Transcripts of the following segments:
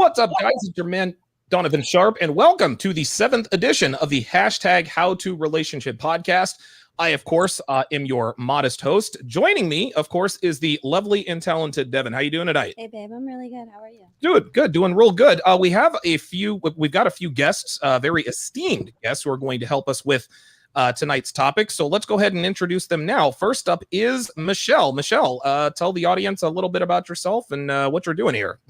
What's up, guys? It's your man, Donovan Sharpe, and welcome to the 7th edition of the hashtag How to Relationship Podcast. I, of course, am your modest host. Joining me, of course, is the lovely and talented Devon. How you doing tonight? Hey, babe, I'm really good. How are you? Doing real good. We've got a few guests, very esteemed guests who are going to help us with tonight's topic. So let's go ahead and introduce them now. First up is Michelle. Michelle, tell the audience a little bit about yourself and what you're doing here.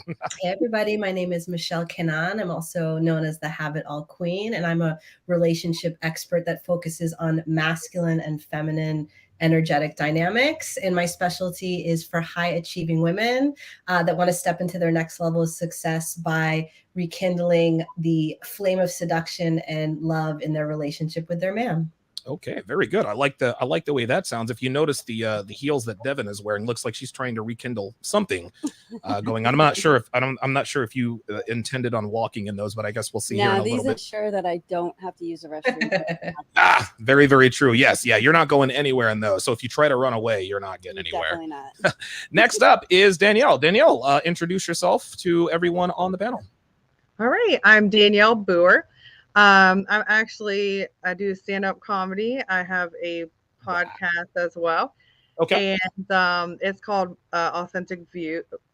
Hey, everybody. My name is Michelle Kenan. I'm also known as the Have It All Queen, and I'm a relationship expert that focuses on masculine and feminine energetic dynamics. And my specialty is for high achieving women that want to step into their next level of success by rekindling the flame of seduction and love in their relationship with their man. Okay, very good. I like the way that sounds. If you notice the heels that Devon is wearing, looks like she's trying to rekindle something going on. I'm not sure if you intended on walking in those, but I guess we'll see here in a little bit. These ensure that I don't have to use a restroom. Very, very true. Yes, yeah, you're not going anywhere in those. So if you try to run away, you're not getting anywhere. Definitely not. Next up is Danielle. Danielle, introduce yourself to everyone on the panel. All right, I'm Danielle Boer. I do stand-up comedy. I have a podcast as well. Okay. And it's called Authentic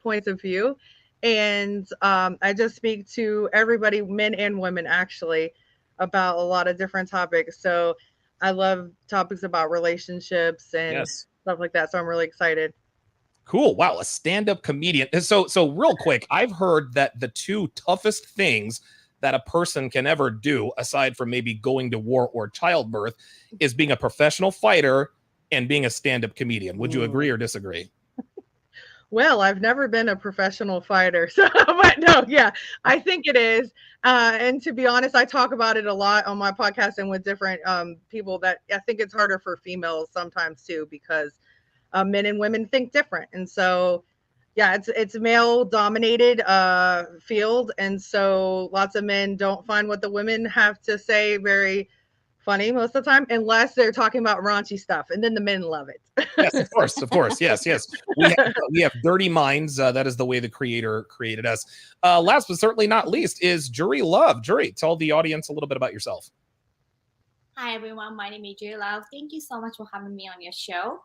Points of View. And I just speak to everybody, men and women, actually, about a lot of different topics. So I love topics about relationships and stuff like that. So I'm really excited. Cool. Wow. A stand-up comedian. So real quick, I've heard that the two toughest things that a person can ever do, aside from maybe going to war or childbirth, is being a professional fighter and being a stand-up comedian. Would you agree or disagree? Well, I've never been a professional fighter, but no, yeah, I think it is. And to be honest, I talk about it a lot on my podcast and with different people that I think it's harder for females sometimes too, because men and women think different. And so, yeah, it's a male dominated field. And so lots of men don't find what the women have to say very funny most of the time, unless they're talking about raunchy stuff. And then the men love it. Yes, of course. Yes. We have dirty minds. That is the way the creator created us. Last but certainly not least is Jury Love. Jury, tell the audience a little bit about yourself. Hi, everyone. My name is Jury Love. Thank you so much for having me on your show.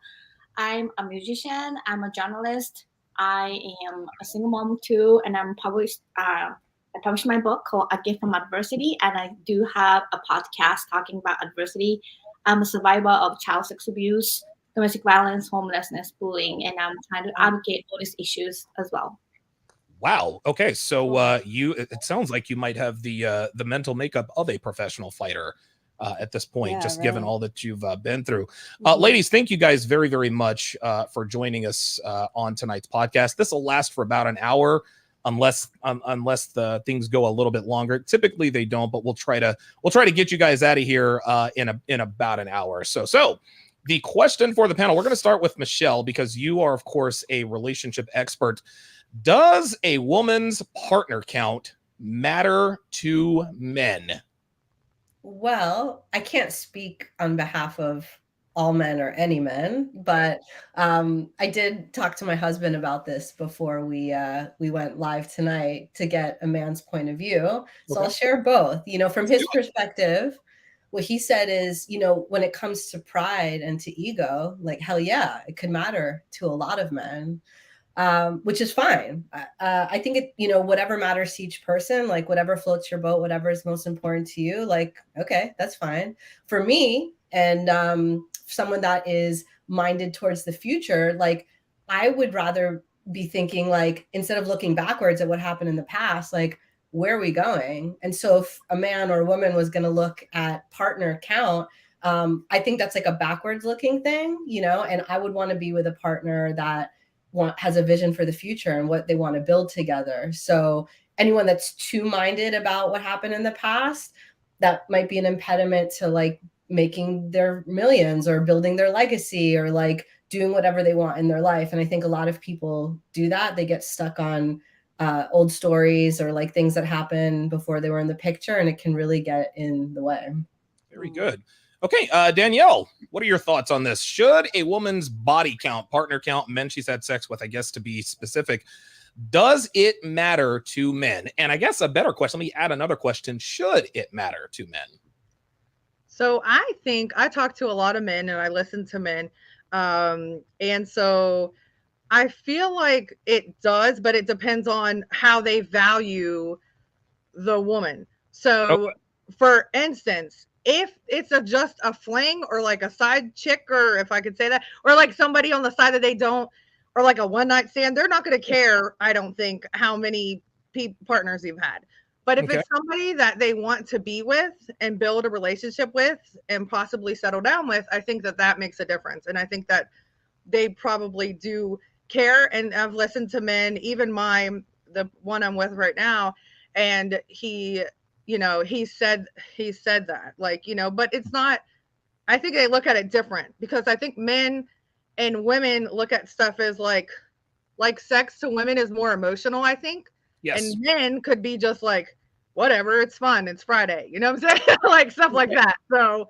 I'm a musician. I'm a journalist. I am a single mom too, and I published my book called A Gift from Adversity, and I do have a podcast talking about adversity. I'm a survivor of child sex abuse, domestic violence, homelessness, bullying, and I'm trying to advocate all these issues as well. Wow. Okay. So it sounds like you might have the mental makeup of a professional fighter at this point, given all that you've been through. Ladies, thank you guys very, very much for joining us on tonight's podcast. This will last for about an hour, unless the things go a little bit longer. Typically they don't, but we'll try to get you guys out of here in about an hour. So the question for the panel, we're going to start with Michelle, because you are, of course, a relationship expert. Does a woman's partner count matter to men? Well, I can't speak on behalf of all men or any men, but I did talk to my husband about this before we went live tonight to get a man's point of view. So I'll share both. From his perspective, what he said is, when it comes to pride and to ego, like, hell yeah, it could matter to a lot of men. Which is fine. I think it, whatever matters to each person, like whatever floats your boat, whatever is most important to you, like, okay, that's fine. For me, and someone that is minded towards the future, like, I would rather be thinking, like, instead of looking backwards at what happened in the past, like, where are we going? And so if a man or a woman was going to look at partner count, I think that's like a backwards looking thing, and I would want to be with a partner that has a vision for the future and what they want to build together. So anyone that's too minded about what happened in the past, that might be an impediment to like making their millions or building their legacy or like doing whatever they want in their life. And I think a lot of people do that. They get stuck on old stories or like things that happened before they were in the picture, and it can really get in the way. Very good. Okay, Danielle, what are your thoughts on this? Should a woman's body count, partner count, men she's had sex with, I guess to be specific, Does it matter to men? And I guess a better question, let me add another question. Should it matter to men? So I think I talk to a lot of men and I listen to men. And so I feel like it does, but it depends on how they value the woman. So for instance, if it's just a fling or like a side chick, or if I could say that, or like somebody on the side that they don't, or like a one night stand, they're not going to care, I don't think, how many partners you've had. But if it's somebody that they want to be with and build a relationship with and possibly settle down with, I think that makes a difference. And I think that they probably do care. And I've listened to men, even the one I'm with right now, and he said that, like, but it's not, I think they look at it different, because I think men and women look at stuff as like sex to women is more emotional, I think. Yes. And men could be just like, whatever, it's fun, it's Friday, you know what I'm saying? Like stuff like that. So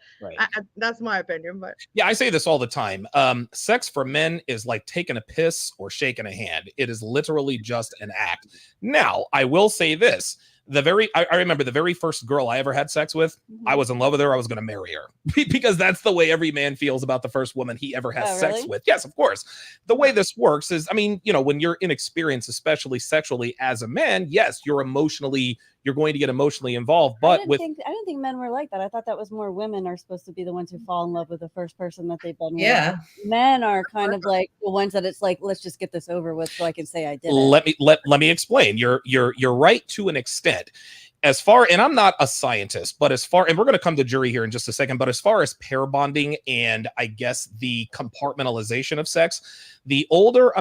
that's my opinion. But yeah, I say this all the time. Sex for men is like taking a piss or shaking a hand. It is literally just an act. Now, I will say this. I remember the very first girl I ever had sex with, I was in love with her. I was going to marry her because that's the way every man feels about the first woman he ever has sex with. Yes, of course. The way this works is, I mean, when you're inexperienced, especially sexually as a man, yes, you're going to get emotionally involved. But I didn't think men were like that. I thought that was more women are supposed to be the ones who fall in love with the first person that they've been with. Yeah. Men are kind of like the ones that it's like, let's just get this over with so I can say I did it. Let me explain. You're right to an extent. And I'm not a scientist, but and we're going to come to jury here in just a second, but as far as pair bonding and I guess the compartmentalization of sex, the older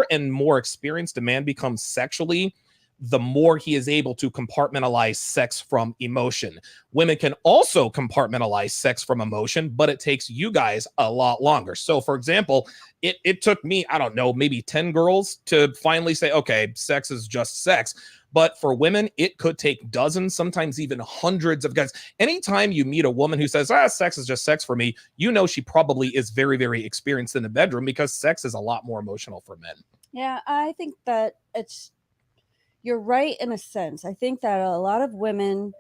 and more experienced a man becomes sexually, the more he is able to compartmentalize sex from emotion. Women can also compartmentalize sex from emotion, but it takes you guys a lot longer. So for example, it took me, I don't know, maybe 10 girls to finally say, okay, sex is just sex. But for women, it could take dozens, sometimes even hundreds of guys. Anytime you meet a woman who says, sex is just sex for me, she probably is very, very experienced in the bedroom, because sex is a lot more emotional for men. Yeah, I think that you're right in a sense. I think that a lot of women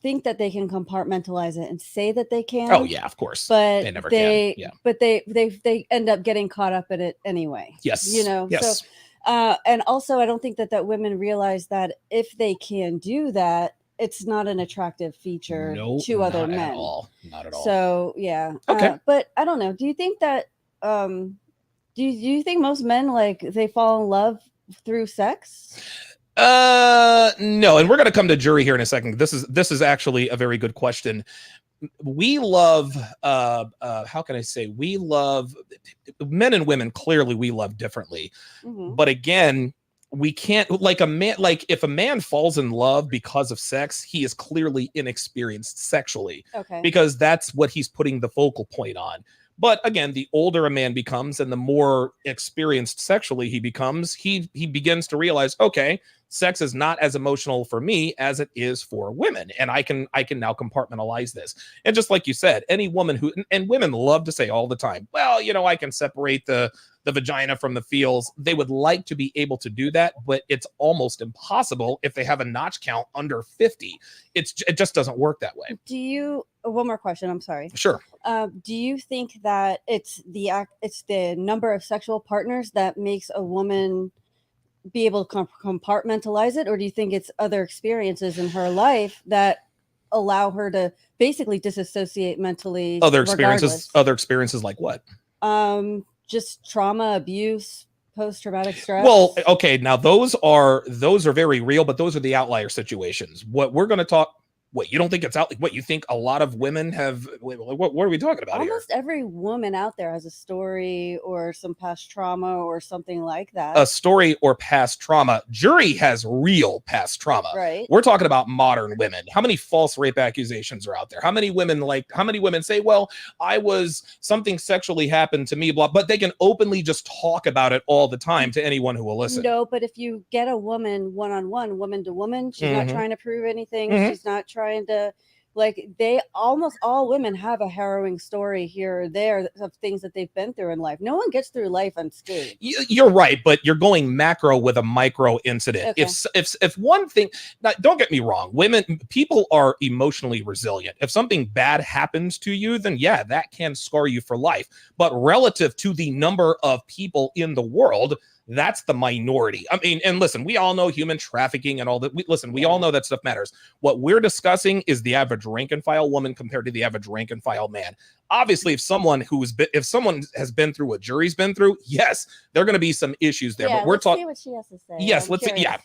think that they can compartmentalize it and say that they can. Oh yeah, of course. But they never can. Yeah. But they end up getting caught up in it anyway. Yes. Yes. So, and also I don't think that women realize that if they can do that, it's not an attractive feature to other men. Not at all. So yeah. Okay. But I don't know. Do you think that do you think most men, like, they fall in love through sex? No, and we're going to come to jury here in a second. This is actually a very good question. We love how can I say, we love men and women, clearly we love differently. But again, we can't, like, if a man falls in love because of sex, he is clearly inexperienced sexually. Okay. Because that's what he's putting the focal point on. But again, the older a man becomes and the more experienced sexually he becomes, he begins to realize, okay, sex is not as emotional for me as it is for women. And I can now compartmentalize this. And just like you said, any woman and women love to say all the time, well, I can separate the vagina from the feels. They would like to be able to do that, but it's almost impossible if they have a notch count under 50. It just doesn't work that way. One more question, I'm sorry. Sure. Do you think that it's the number of sexual partners that makes a woman be able to compartmentalize it, or do you think it's other experiences in her life that allow her to basically disassociate mentally? Other experiences like what? Just trauma, abuse, post-traumatic stress. Well, okay, now those are very real, but those are the outlier situations. What we're going to talk. What, you don't think it's out? What, you think a lot of women have? What are we talking about here? Almost every woman out there has a story or some past trauma or something like that. A story or past trauma. Jury has real past trauma. Right. We're talking about modern women. How many false rape accusations are out there? How many women say, well, something sexually happened to me, blah, but they can openly just talk about it all the time to anyone who will listen. No, but if you get a woman one-on-one, woman to woman, she's not trying to prove anything. She's not trying to like they almost all women have a harrowing story here or there of things that they've been through in life. No one gets through life unscathed. You're right, but you're going macro with a micro incident. Okay. If one thing, now, don't get me wrong, people are emotionally resilient. If something bad happens to you, then yeah, that can scar you for life. But relative to the number of people in the world, that's the minority. I mean, and listen, we all know human trafficking and all that. We all know that stuff matters. What we're discussing is the average rank and file woman compared to the average rank and file man. Obviously, if someone has been through what Jury's been through, yes, there are going to be some issues there. But we're talking. See what she has to say.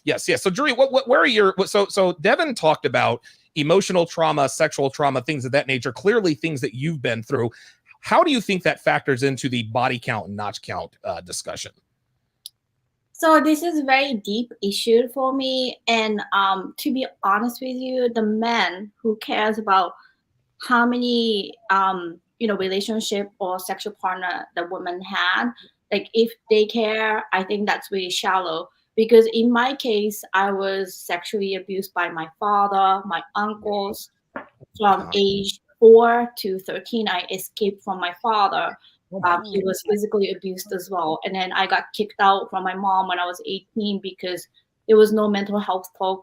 Yes, yes. So, Jury, where are your? So Devon talked about emotional trauma, sexual trauma, things of that nature. Clearly, things that you've been through. How do you think that factors into the body count and notch count discussion? So this is a very deep issue for me. And to be honest with you, the man who cares about how many, relationship or sexual partner the woman had, like if they care, I think that's really shallow. Because in my case, I was sexually abused by my father, my uncles. From age 4 to 13, I escaped from my father. He was physically abused as well. And then I got kicked out from my mom when I was 18 because there was no mental health talk.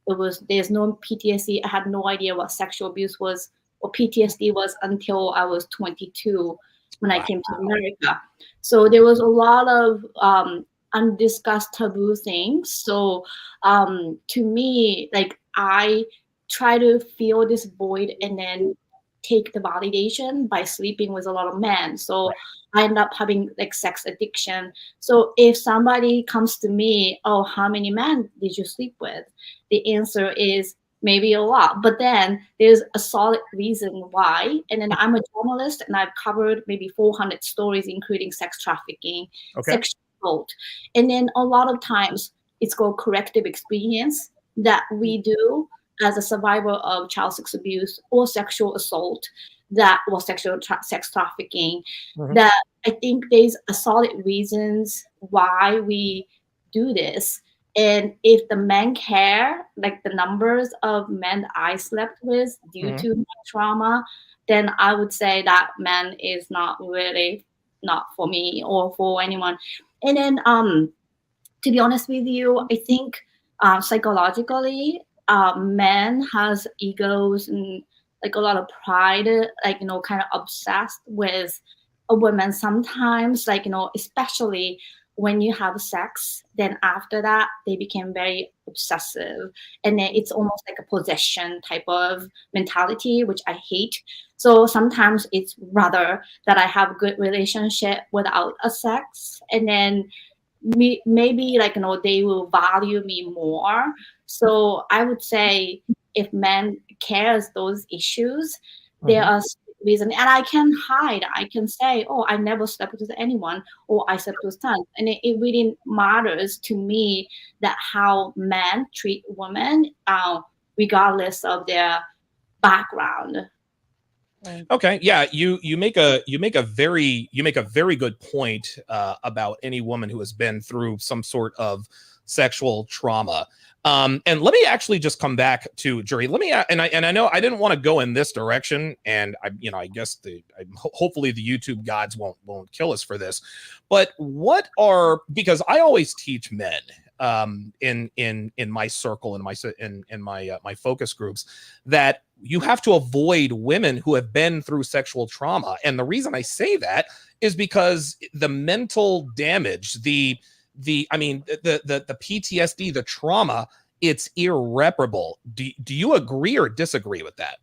There's no PTSD. I had no idea what sexual abuse was or PTSD was until I was 22 when I came to America. So there was a lot of undiscussed taboo things. So to me, like I try to fill this void and then take the validation by sleeping with a lot of men. So I end up having like sex addiction. So if somebody comes to me, oh, how many men did you sleep with? The answer is maybe a lot, but then there's a solid reason why. And then I'm a journalist and I've covered maybe 400 stories, including sex trafficking, sexual assault. And then a lot of times it's called corrective experience that we do as a survivor of child sex abuse or sexual assault sex trafficking, that I think there's a solid reasons why we do this. And if the men care, like the numbers of men I slept with due to my trauma, then I would say that man is not for me or for anyone. And then to be honest with you, I think psychologically, men has egos and like a lot of pride, like, kind of obsessed with a woman sometimes, like, especially when you have sex, then after that, they became very obsessive. And then it's almost like a possession type of mentality, which I hate. So sometimes it's rather that I have good relationship without a sex. And then maybe like, they will value me more. So I would say if men cares those issues, there are reasons, and I can hide. I can say, oh, I never slept with anyone, or I slept with 10. And it really matters to me that how men treat women, regardless of their background. Okay, yeah, you make a very good point about any woman who has been through some sort of sexual trauma. And let me actually just come back to Jury. Let me and I know I didn't want to go in this direction, and I guess hopefully the YouTube gods won't kill us for this. But because I always teach men in my circle, in my focus groups, that you have to avoid women who have been through sexual trauma. And the reason I say that is because the mental damage, the PTSD, the trauma, it's irreparable. Do you agree or disagree with that?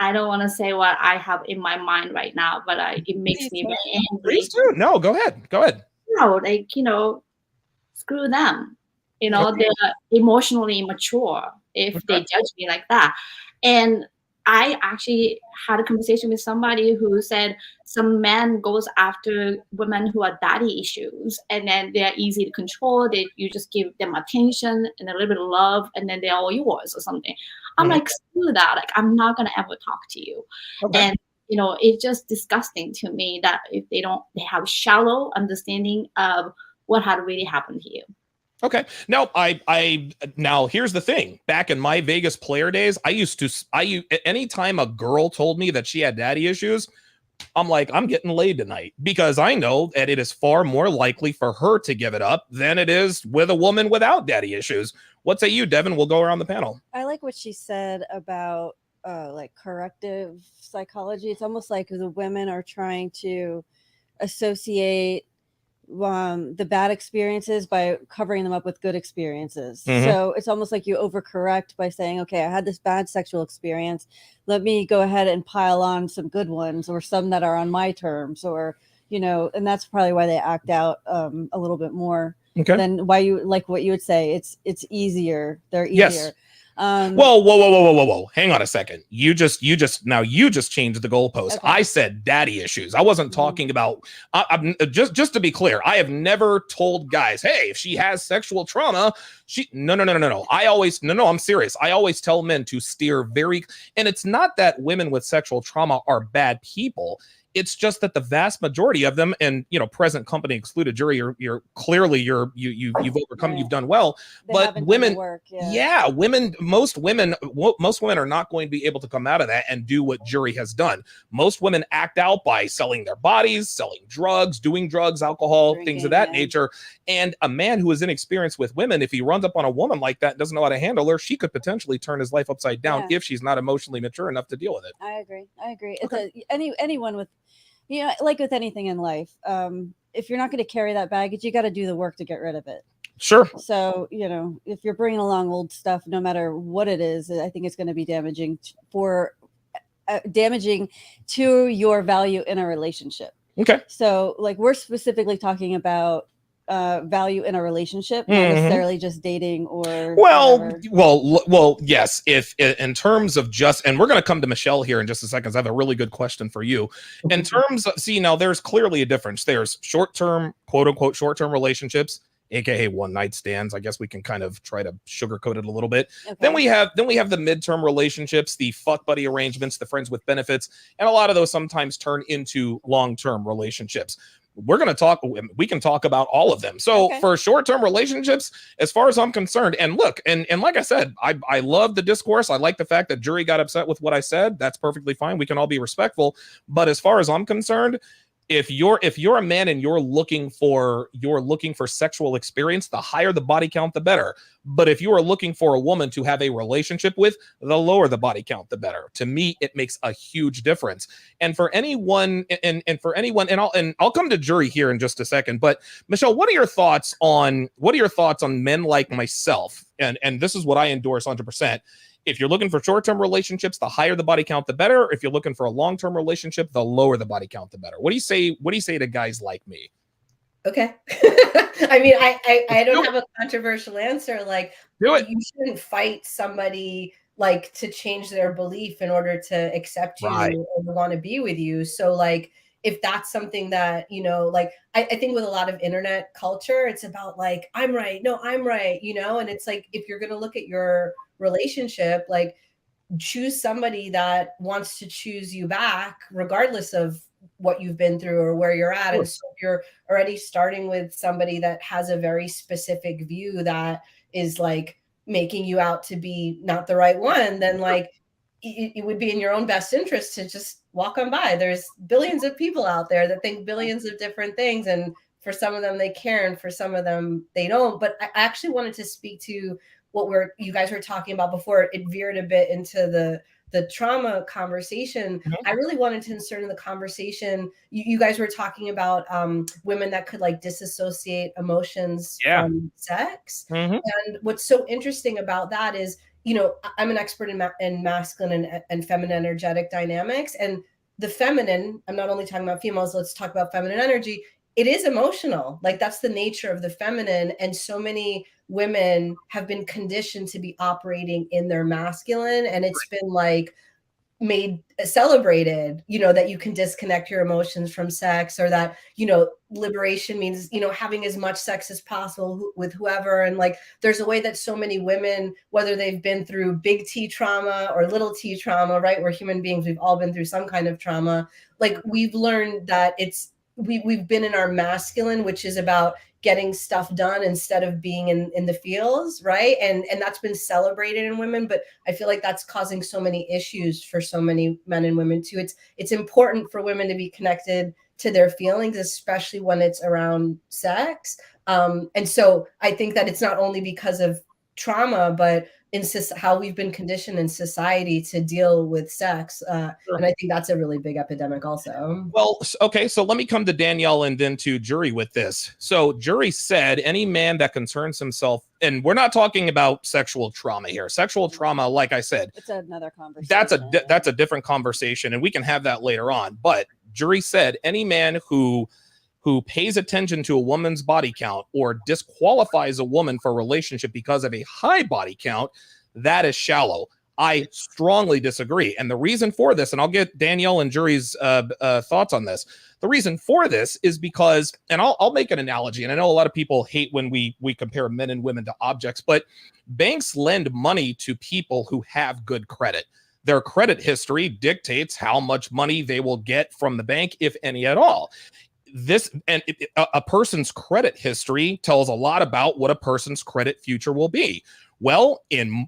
I don't want to say what I have in my mind right now, but it makes me very angry. Please do. No, go ahead. No, screw them. They're emotionally immature if they judge me like that. And I actually had a conversation with somebody who said some man goes after women who are daddy issues, and then they're easy to control. You just give them attention and a little bit of love, and then they're all yours or something. I'm like, screw that. Like, I'm not going to ever talk to you. And, it's just disgusting to me that if they have shallow understanding of what had really happened to you. Okay. Now, now here's the thing. Back in my Vegas player days, anytime a girl told me that she had daddy issues, I'm like, I'm getting laid tonight, because I know that it is far more likely for her to give it up than it is with a woman without daddy issues. What say you, Devon? We'll go around the panel. I like what she said about like corrective psychology. It's almost like the women are trying to associate the bad experiences by covering them up with good experiences. Mhm. So it's almost like you overcorrect by saying, okay, I had this bad sexual experience, let me go ahead and pile on some good ones, or some that are on my terms, or and that's probably why they act out a little bit more than why you like what you would say. It's easier. They're easier. Yes. Whoa. Hang on a second. You just changed the goalpost. Okay. I said daddy issues. I wasn't talking about, I'm just to be clear, I have never told guys, hey, if she has sexual trauma, no. I'm serious. I always tell men to steer and it's not that women with sexual trauma are bad people. It's just that the vast majority of them, and present company excluded, jury, you've overcome, Right. you've done well. They But haven't done women, the work, most women are not going to be able to come out of that and do what jury has done. Most women act out by selling their bodies, selling drugs, doing drugs, alcohol, Drinking, things of that yeah. nature. And a man who is inexperienced with women, if he runs up on a woman like that and doesn't know how to handle her, she could potentially turn his life upside down if she's not emotionally mature enough to deal with it. I agree. Okay. It's anyone with, like with anything in life, if you're not going to carry that baggage, you got to do the work to get rid of it. Sure. So, if you're bringing along old stuff, no matter what it is, I think it's going to be damaging to your value in a relationship. Okay. So, like, we're specifically talking about value in a relationship, not necessarily just dating or well, yes. If in terms of and we're going to come to Michelle here in just a second. I have a really good question for you. In terms of, now there's clearly a difference. There's short-term, quote unquote, short-term relationships, aka one night stands. I guess we can kind of try to sugarcoat it a little bit. Okay. Then we have the midterm relationships, the fuck buddy arrangements, the friends with benefits, and a lot of those sometimes turn into long-term relationships. We can talk about all of them. So for short-term relationships, as far as I'm concerned, and look, and like I said, I love the discourse. I like the fact that jury got upset with what I said. That's perfectly fine. We can all be respectful. But as far as I'm concerned, if you're a man and you're looking for sexual experience, the higher the body count, the better. But if you are looking for a woman to have a relationship with, the lower the body count, the better. To me, it makes a huge difference. And for anyone, and I'll come to jury here in just a second. But Michelle, what are your thoughts on men like myself? And this is what I endorse 100%. If you're looking for short-term relationships, the higher the body count, the better. If you're looking for a long-term relationship, the lower the body count, the better. What do you say to guys like me? Okay. I mean, I don't have a controversial answer. Like, you shouldn't fight somebody like to change their belief in order to accept you or want to be with you. So like, if that's something that, like, I think with a lot of internet culture, it's about like, I'm right. No, I'm right. And it's like, if you're going to look at your relationship, like, choose somebody that wants to choose you back, regardless of what you've been through or where you're at. And so if you're already starting with somebody that has a very specific view that is like making you out to be not the right one, then like it would be in your own best interest to just walk on by. There's billions of people out there that think billions of different things. And for some of them they care, and for some of them they don't. But I actually wanted to speak to what you guys were talking about before it veered a bit into the trauma conversation. Mm-hmm. I really wanted to insert in the conversation. You guys were talking about women that could like disassociate emotions from sex. Mm-hmm. And what's so interesting about that is, I'm an expert in masculine and feminine energetic dynamics. And the feminine, I'm not only talking about females, let's talk about feminine energy. It is emotional. Like, that's the nature of the feminine. And so many women have been conditioned to be operating in their masculine, and it's been like celebrated, that you can disconnect your emotions from sex, or that, liberation means, having as much sex as possible with whoever. And like, there's a way that so many women, whether they've been through big T trauma or little T trauma, right? We're human beings. We've all been through some kind of trauma. Like, we've learned that it's we've been in our masculine, which is about getting stuff done instead of being in the fields, right? And that's been celebrated in women, but I feel like that's causing so many issues for so many men and women too. It's important for women to be connected to their feelings, especially when it's around sex. And so I think that it's not only because of trauma, but in how we've been conditioned in society to deal with sex. Sure. And I think that's a really big epidemic also. Well, okay, so let me come to Danielle and then to Jury with this. So Jury said any man that concerns himself, and we're not talking about sexual trauma here. Sexual trauma, like I said, it's another conversation. That's a different conversation, and we can have that later on. But Jury said any man who pays attention to a woman's body count or disqualifies a woman for a relationship because of a high body count, that is shallow. I strongly disagree. And the reason for this, and I'll get Danielle and Jury's thoughts on this. The reason for this is because, and I'll make an analogy, and I know a lot of people hate when we compare men and women to objects, but banks lend money to people who have good credit. Their credit history dictates how much money they will get from the bank, if any at all. A person's credit history tells a lot about what a person's credit future will be. Well, in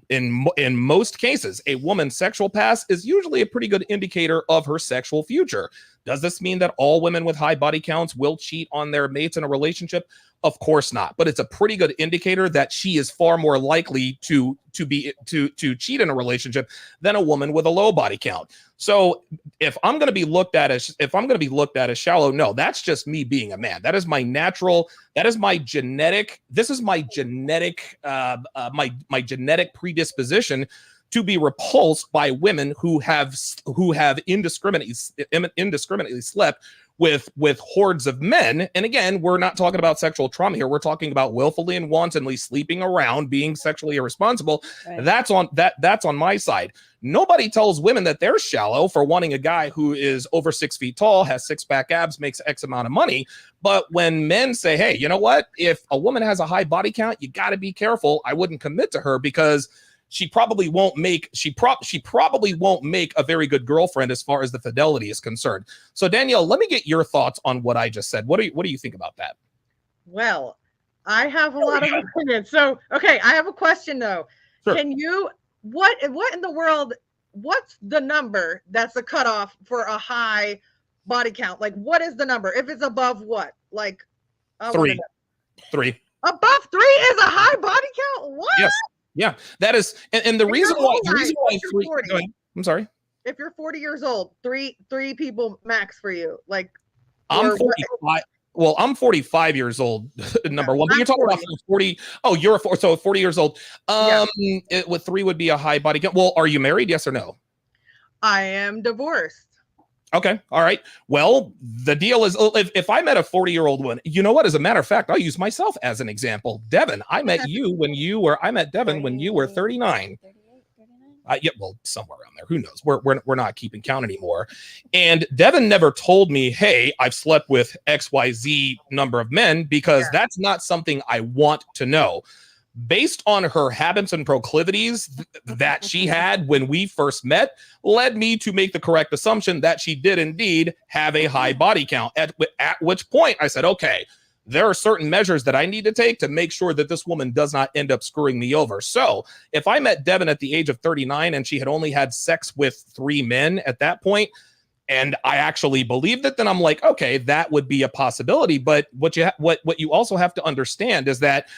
most cases, a woman's sexual past is usually a pretty good indicator of her sexual future. Does this mean that all women with high body counts will cheat on their mates in a relationship? Of course not. But it's a pretty good indicator that she is far more likely to cheat in a relationship than a woman with a low body count. So if I'm going to be looked at as shallow, no, that's just me being a man. That is my natural. That is my genetic. This is my genetic. My genetic predisposition to be repulsed by women who have indiscriminately slept with hordes of men. And again, we're not talking about sexual trauma here. We're talking about willfully and wantonly sleeping around, being sexually irresponsible. Right. That's on my side. Nobody tells women that they're shallow for wanting a guy who is over 6 feet tall, has six-pack abs, makes X amount of money. But when men say, hey, you know what? If a woman has a high body count, you got to be careful. I wouldn't commit to her because she probably won't make a very good girlfriend as far as the fidelity is concerned. So Danielle, let me get your thoughts on what I just said. What do you think about that? Well, I have a lot of opinions. So, okay, I have a question though. Sure. Can you what in the world, what's the number that's the cutoff for a high body count? Like, what is the number? If it's above what? Like 3. Above 3 is a high body count? What? Yes. Yeah, that is, and the reason why. I'm sorry. If you're 40 years old, three people max for you. Like, I'm 45. Well, I'm 45 years old. Number one, but you're talking about 40. Oh, you're 40 years old. With 3 would be a high body count. Well, are you married? Yes or no? I am divorced. Okay. All right. Well, the deal is if I met a 40-year-old woman, you know what? As a matter of fact, I'll use myself as an example. Devon, I met Devon when you were 39. Yeah, well, somewhere around there. Who knows? We're not keeping count anymore. And Devon never told me, hey, I've slept with XYZ number of men, because that's not something I want to know. Based on her habits and proclivities that she had when we first met, led me to make the correct assumption that she did indeed have a high body count. At which point I said, okay, there are certain measures that I need to take to make sure that this woman does not end up screwing me over. So if I met Devon at the age of 39 and she had only had sex with 3 men at that point, and I actually believed it, then I'm like, okay, that would be a possibility. But what you also have to understand is that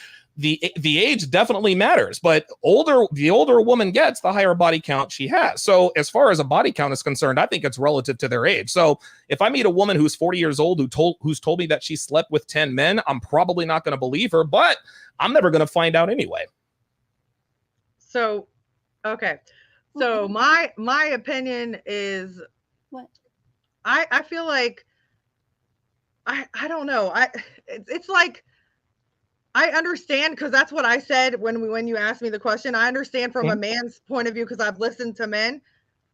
the age definitely matters, but the older a woman gets, the higher body count she has. So as far as a body count is concerned, I think it's relative to their age. So if I meet a woman who's 40 years old who's told me that she slept with 10 men, I'm probably not going to believe her, but I'm never going to find out anyway. So, okay. So my opinion is what? I feel like I don't know. It's like, I understand, because that's what I said when you asked me the question. I understand from a man's point of view because I've listened to men,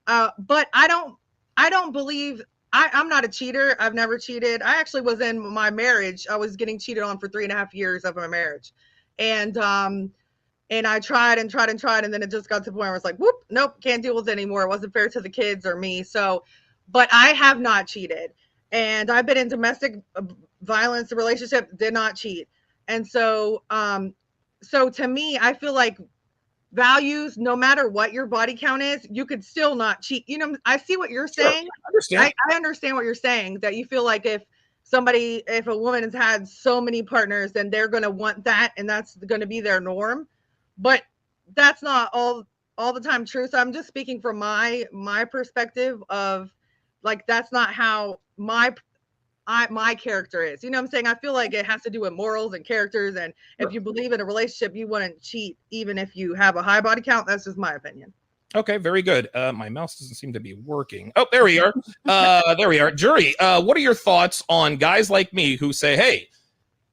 but I don't believe I'm not a cheater. I've never cheated. I actually was in my marriage. I was getting cheated on for 3.5 years of my marriage, and I tried, and then it just got to the point where I was like, whoop, nope, can't deal with it anymore. It wasn't fair to the kids or me. So, but I have not cheated. And I've been in domestic violence relationship, did not cheat. And so, so to me, I feel like values, no matter what your body count is, you could still not cheat. You know, I see what you're saying. Sure, I understand what you're saying, that you feel like if a woman has had so many partners, then they're going to want that, and that's going to be their norm. But that's not all the time true. So I'm just speaking from my perspective of, like, that's not how my character is. You know what I'm saying? I feel like it has to do with morals and characters. And if you believe in a relationship, you wouldn't cheat even if you have a high body count. That's just my opinion. Okay, very good. My mouse doesn't seem to be working. Oh, there we are. There we are. Jury, what are your thoughts on guys like me who say, hey,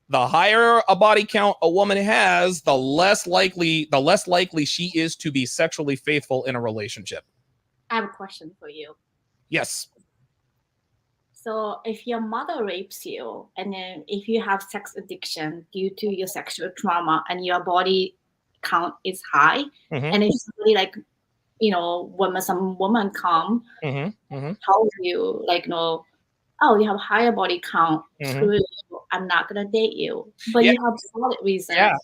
the higher a body count a woman has, the less likely she is to be sexually faithful in a relationship? I have a question for you. Yes. So if your mother rapes you, and then if you have sex addiction due to your sexual trauma and your body count is high, and if somebody like, when some woman come, tells you like, no, oh, you have higher body count, screw you, I'm not gonna date you, but you have solid reason. Yeah.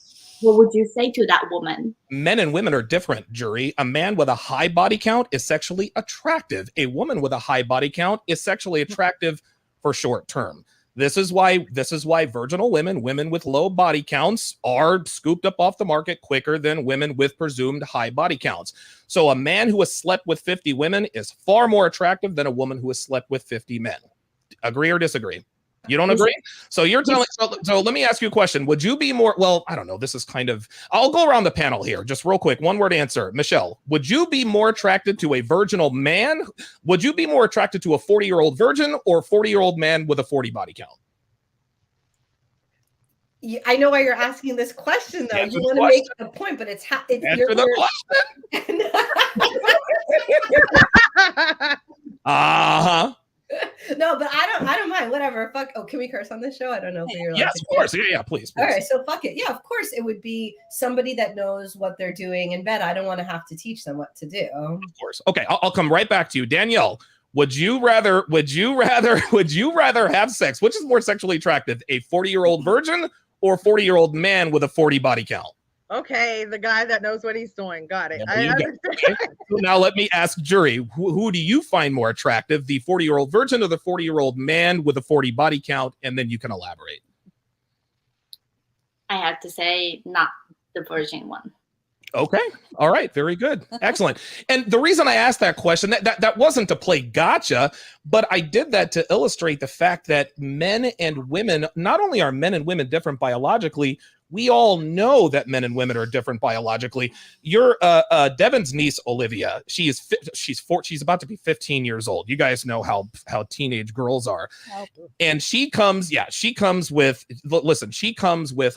What would you say to that woman? Men and women are different, jury. A man with a high body count is sexually attractive. A woman with a high body count is sexually attractive for short term. This is why virginal women with low body counts are scooped up off the market quicker than women with presumed high body counts. So a man who has slept with 50 women is far more attractive than a woman who has slept with 50 men. Agree or disagree? You don't agree? So you're telling, so let me ask you a question. Would you be more, well, I don't know. This is kind of, I'll go around the panel here. Just real quick. One word answer. Michelle, would you be more attracted to a virginal man? Would you be more attracted to a 40-year-old virgin or a 40-year-old man with a 40 body count? I know why you're asking this question, though. You want to make a point, but it's answer the question. Uh-huh. No, but I don't mind. Whatever. Fuck. Oh, can we curse on this show? I don't know if you're allowed. Yes, of course. Yeah, please. All right, so fuck it. Yeah, of course it would be somebody that knows what they're doing in bed. I don't want to have to teach them what to do. Of course. Okay, I'll come right back to you, Danielle. Would you rather have sex? Which is more sexually attractive, a 40-year-old virgin or a 40-year-old man with a 40 body count? Okay, the guy that knows what he's doing. Got it. Okay. So now let me ask jury, who do you find more attractive, the 40-year-old virgin or the 40-year-old man with a 40 body count? And then you can elaborate. I have to say not the virgin one. Okay. All right. Very good. Excellent. And the reason I asked that question, that wasn't to play gotcha, but I did that to illustrate the fact that men and women, not only are men and women different biologically, we all know that men and women are different biologically. Your Devon's niece, Olivia, she's about to be 15 years old. You guys know how teenage girls are. And she comes with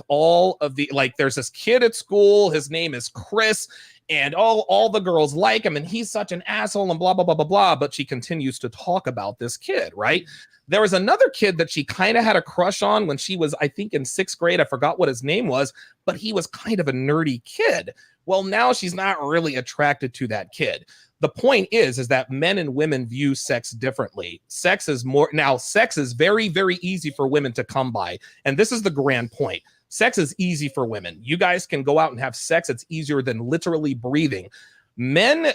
all of the, like, there's this kid at school. His name is Chris. And all the girls like him, and he's such an asshole and blah, blah, blah, blah, blah. But she continues to talk about this kid, right? There was another kid that she kind of had a crush on when she was, I think, in 6th grade. I forgot what his name was, but he was kind of a nerdy kid. Well, now she's not really attracted to that kid. The point is that men and women view sex differently. Sex is very, very easy for women to come by. And this is the grand point. Sex is easy for women. You guys can go out and have sex. It's easier than literally breathing. Men,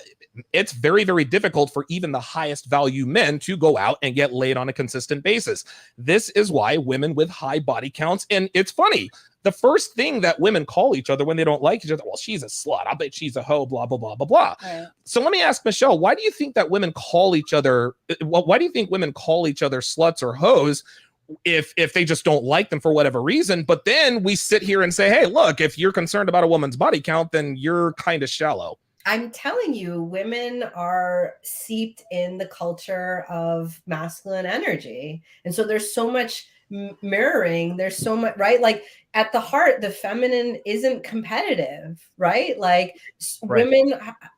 it's very, very difficult for even the highest value men to go out and get laid on a consistent basis. This is why women with high body counts, and it's funny, the first thing that women call each other when they don't like each other, well, she's a slut, I bet she's a hoe, blah, blah, blah, blah, blah. Right. So let me ask Michelle, why do you think women call each other sluts or hoes if they just don't like them for whatever reason? But then we sit here and say, hey, look, if you're concerned about a woman's body count, then you're kind of shallow. I'm telling you, women are seeped in the culture of masculine energy. And so there's so much mirroring. There's so much, right? Like, at the heart, the feminine isn't competitive, right? Like women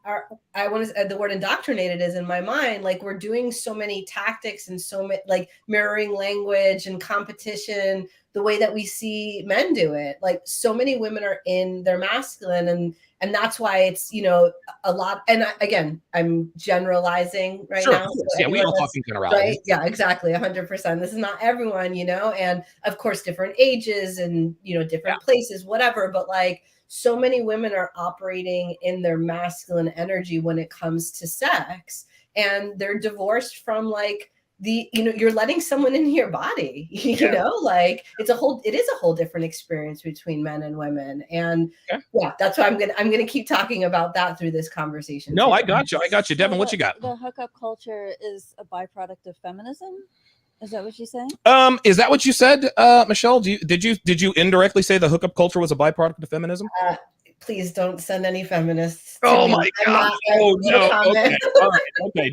are, I want to, the word indoctrinated is in my mind, like we're doing so many tactics and so many like mirroring language and competition, the way that we see men do it. Like so many women are in their masculine, and that's why it's, you know, a lot. And again, I'm generalizing right now. So yeah, we don't talk in generalities. Right? Yeah, exactly. 100%. This is not everyone, you know, and of course, different ages and, you know, different places, whatever. But like so many women are operating in their masculine energy when it comes to sex, and they're divorced from like the, you know, you're letting someone into your body, you know, like it is a whole different experience between men and women. And that's why I'm gonna keep talking about that through this conversation. No, I got you. Devon, what you got? The hookup culture is a byproduct of feminism. Is that what you're saying? Is that what you said, Michelle? Did you indirectly say the hookup culture was a byproduct of feminism? Please don't send any feminists. Oh my God! Oh no! Okay, all right. Okay,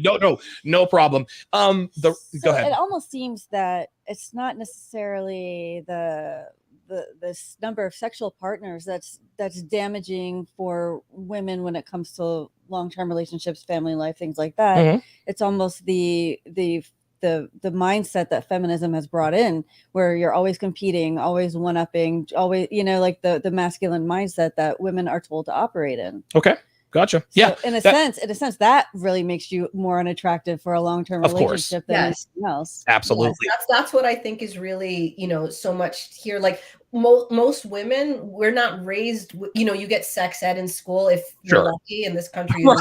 no problem. Go ahead. It almost seems that it's not necessarily this number of sexual partners that's damaging for women when it comes to long-term relationships, family life, things like that. Mm-hmm. It's almost the mindset that feminism has brought in, where you're always competing, always one-upping, always, you know, like the masculine mindset that women are told to operate in. Okay. Gotcha. So yeah. In a sense, that really makes you more unattractive for a long-term relationship than anything else. Absolutely. Yes, that's what I think is really, you know, so much here. Like most women, we're not raised, you know, you get sex ed in school if you're lucky in this country. You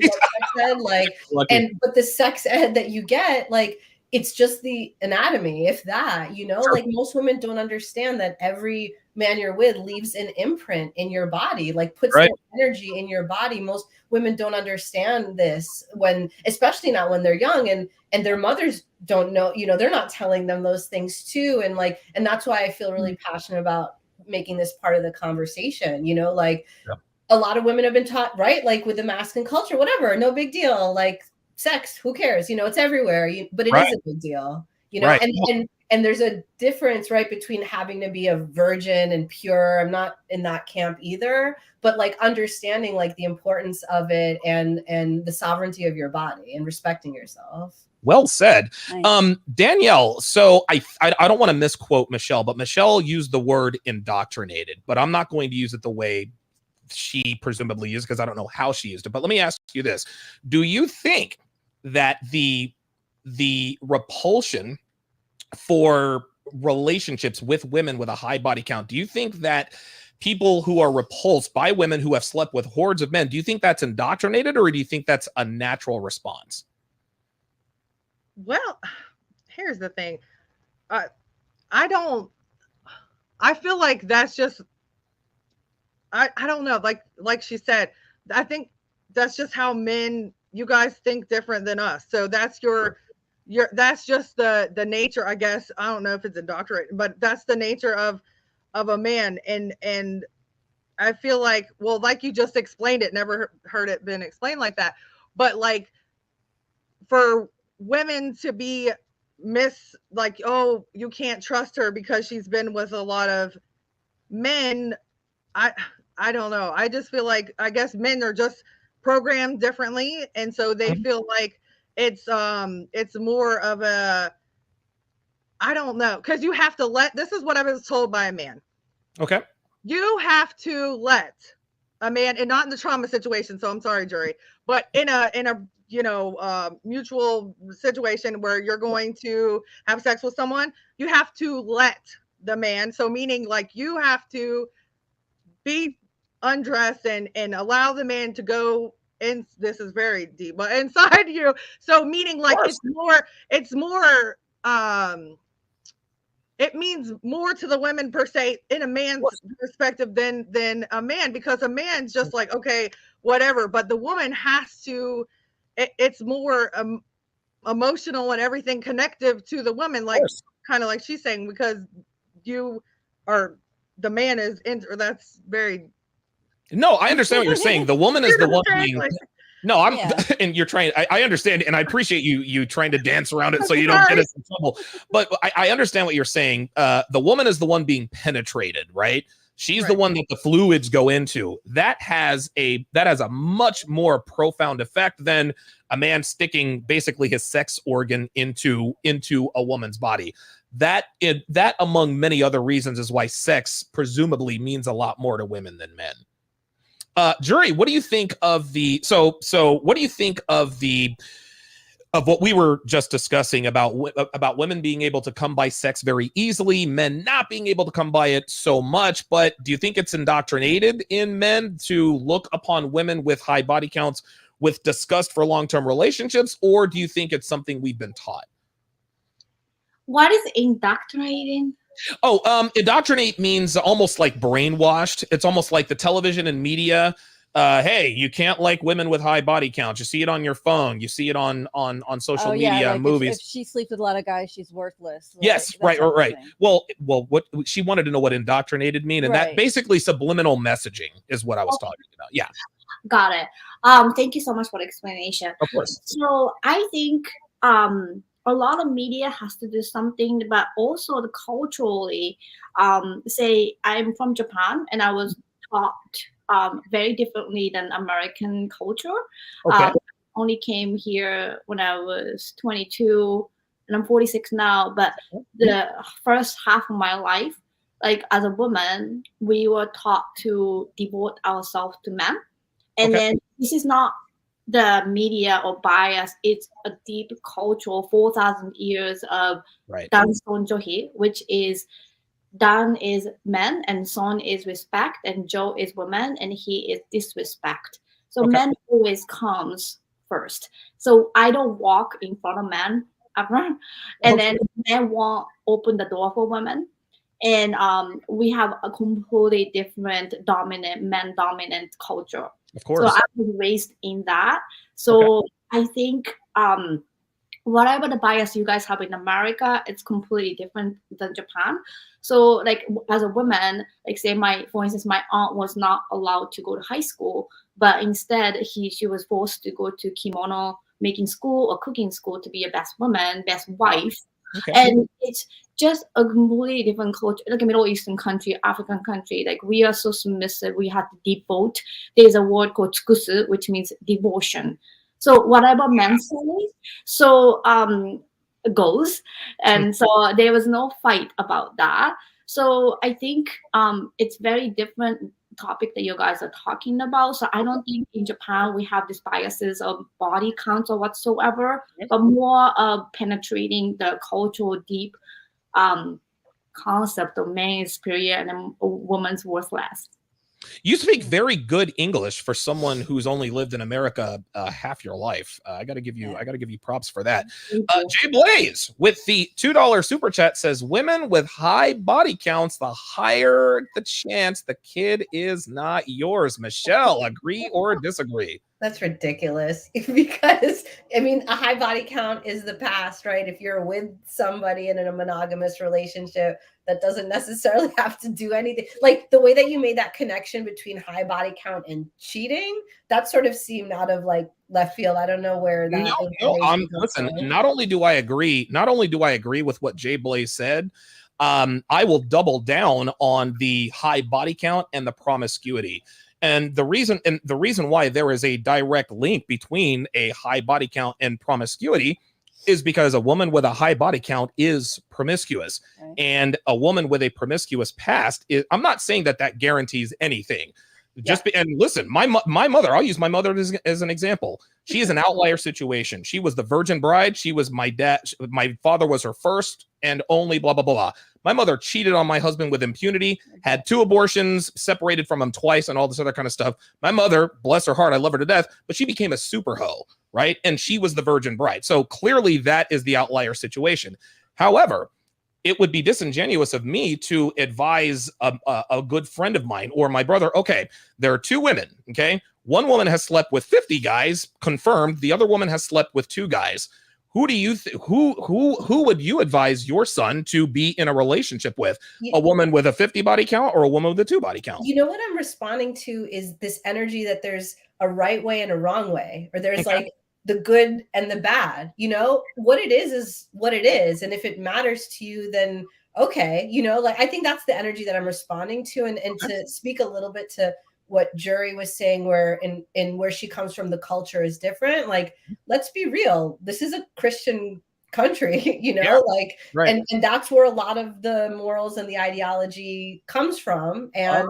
get sex ed, like, but the sex ed that you get, like, it's just the anatomy, if that, you know, like most women don't understand that every man you're with leaves an imprint in your body, like puts their energy in your body. Most women don't understand this especially not when they're young, and their mothers don't know, you know, they're not telling them those things too. And that's why I feel really passionate about making this part of the conversation, you know, like a lot of women have been taught, right? Like with the masculine culture, whatever, no big deal. Like sex, who cares? You know, it's everywhere, but it is a big deal, you know, and there's a difference, right, between having to be a virgin and pure. I'm not in that camp either, but like understanding like the importance of it and the sovereignty of your body and respecting yourself. Well said. Nice. Danielle, so I don't want to misquote Michelle, but Michelle used the word indoctrinated, but I'm not going to use it the way she presumably used, because I don't know how she used it. But let me ask you this. Do you think that the repulsion for relationships with women with a high body count, do you think that people who are repulsed by women who have slept with hordes of men, do you think that's indoctrinated, or do you think that's a natural response? Well, here's the thing. I feel like that's just, I don't know. Like she said, I think that's just how men, you guys think different than us. So that's that's just the nature, I guess. I don't know if it's indoctrinated, but that's the nature of a man. And I feel like, well, like you just explained it, never heard it been explained like that. But like for women to be like, oh, you can't trust her because she's been with a lot of men. I don't know. I just feel like, I guess men are just programmed differently. And so they feel like it's more of a, I don't know. Cause you have to this is what I was told by a man. Okay. You have to let a man, and not in the trauma situation. So I'm sorry, jury, but in a, you know, mutual situation where you're going to have sex with someone, you have to let the man. So meaning like you have to be undressed and allow the man to go in. This is very deep, but inside you. So meaning like it's more it means more to the women per se in a man's perspective than a man, because a man's just like, okay, whatever. But the woman has to, it's more emotional and everything connective to the woman, like kind of like she's saying, because you are, the man that's very. No, I understand what you're saying. The woman is the one No, I'm, Yeah. and you're trying, I understand, and I appreciate you trying to dance around it so you don't get us in trouble. But I understand what you're saying. The woman is the one being penetrated, right? She's the one that the fluids go into. That has a much more profound effect than a man sticking basically his sex organ into a woman's body. That among many other reasons is why sex presumably means a lot more to women than men. Jury, what do you think of the what do you think of what we were just discussing about women being able to come by sex very easily, men not being able to come by it so much? But do you think it's indoctrinated in men to look upon women with high body counts with disgust for long-term relationships, or do you think it's something we've been taught? What is indoctrinating? Indoctrinate means almost like brainwashed. It's almost like the television and media. Hey, you can't like women with high body counts. You see it on your phone. You see it on social media, like movies. If she sleeps with a lot of guys, she's worthless. Yes, right. Well, what she wanted to know what indoctrinated mean, and that basically subliminal messaging is what I was talking about. Yeah, got it. Thank you so much for the explanation. Of course. So I think a lot of media has to do something, but also culturally, say I'm from Japan and I was taught very differently than American culture. Okay. Only came here when I was 22 and I'm 46 now, but the first half of my life, like as a woman, we were taught to devote ourselves to men. And then this is not the media or bias, it's a deep cultural 4,000 years of Dan Son Johi, which is Dan is man and Son is respect and Jo is woman and he is disrespect. So men always comes first. So I don't walk in front of men ever. And then men won't open the door for women. And we have a completely different men dominant culture. Of course. So I was raised in that. So I think whatever the bias you guys have in America, it's completely different than Japan. So like as a woman, like say for instance, my aunt was not allowed to go to high school, but instead she was forced to go to kimono making school or cooking school to be a best woman, best wife. And it's just a completely different culture, like a Middle Eastern country, African country. Like we are so submissive, we have to devote. There's a word called tsukusu, which means devotion. So whatever men say, so goes. And so there was no fight about that. So I think it's very different topic that you guys are talking about. So I don't think in Japan we have these biases of body counts or whatsoever, but more of penetrating the cultural deep concept of man is superior and a woman's worthless. You speak very good English for someone who's only lived in America half your life. I got to give you props for that. Jay Blaze with the $2 super chat says, "Women with high body counts, the higher the chance the kid is not yours." Michelle, agree or disagree? That's ridiculous because, I mean, a high body count is the past, right? If you're with somebody in a monogamous relationship, that doesn't necessarily have to do anything. Like the way that you made that connection between high body count and cheating, that sort of seemed out of like left field. I don't know where that. Listen, not only do I agree with what Jay Blaze said, I will double down on the high body count and the promiscuity. And the reason why there is a direct link between a high body count and promiscuity is because a woman with a high body count is promiscuous, and a woman with a promiscuous past I'm not saying that guarantees anything. And listen, my mother, I'll use my mother as an example. She is an outlier situation. She was the virgin bride. She was my father was her first and only blah, blah, blah, blah. My mother cheated on my husband with impunity, had 2 abortions, separated from him twice, and all this other kind of stuff. My mother, bless her heart, I love her to death, but she became a super hoe, right? And she was the virgin bride. So clearly that is the outlier situation. However, it would be disingenuous of me to advise a good friend of mine or my brother, okay, there are 2 women, okay? One woman has slept with 50 guys, confirmed. The other woman has slept with 2 guys. Who do you who would you advise your son to be in a relationship with? A woman with a 50 body count or a woman with a 2 body count? You know what I'm responding to is this energy that there's a right way and a wrong way, or there's like the good and the bad. You know, what it is what it is. And if it matters to you, then okay, you know, like I think that's the energy that I'm responding to. And to speak a little bit to what Jury was saying, where in where she comes from, the culture is different. Like, let's be real. This is a Christian country, you know, like, and that's where a lot of the morals and the ideology comes from. And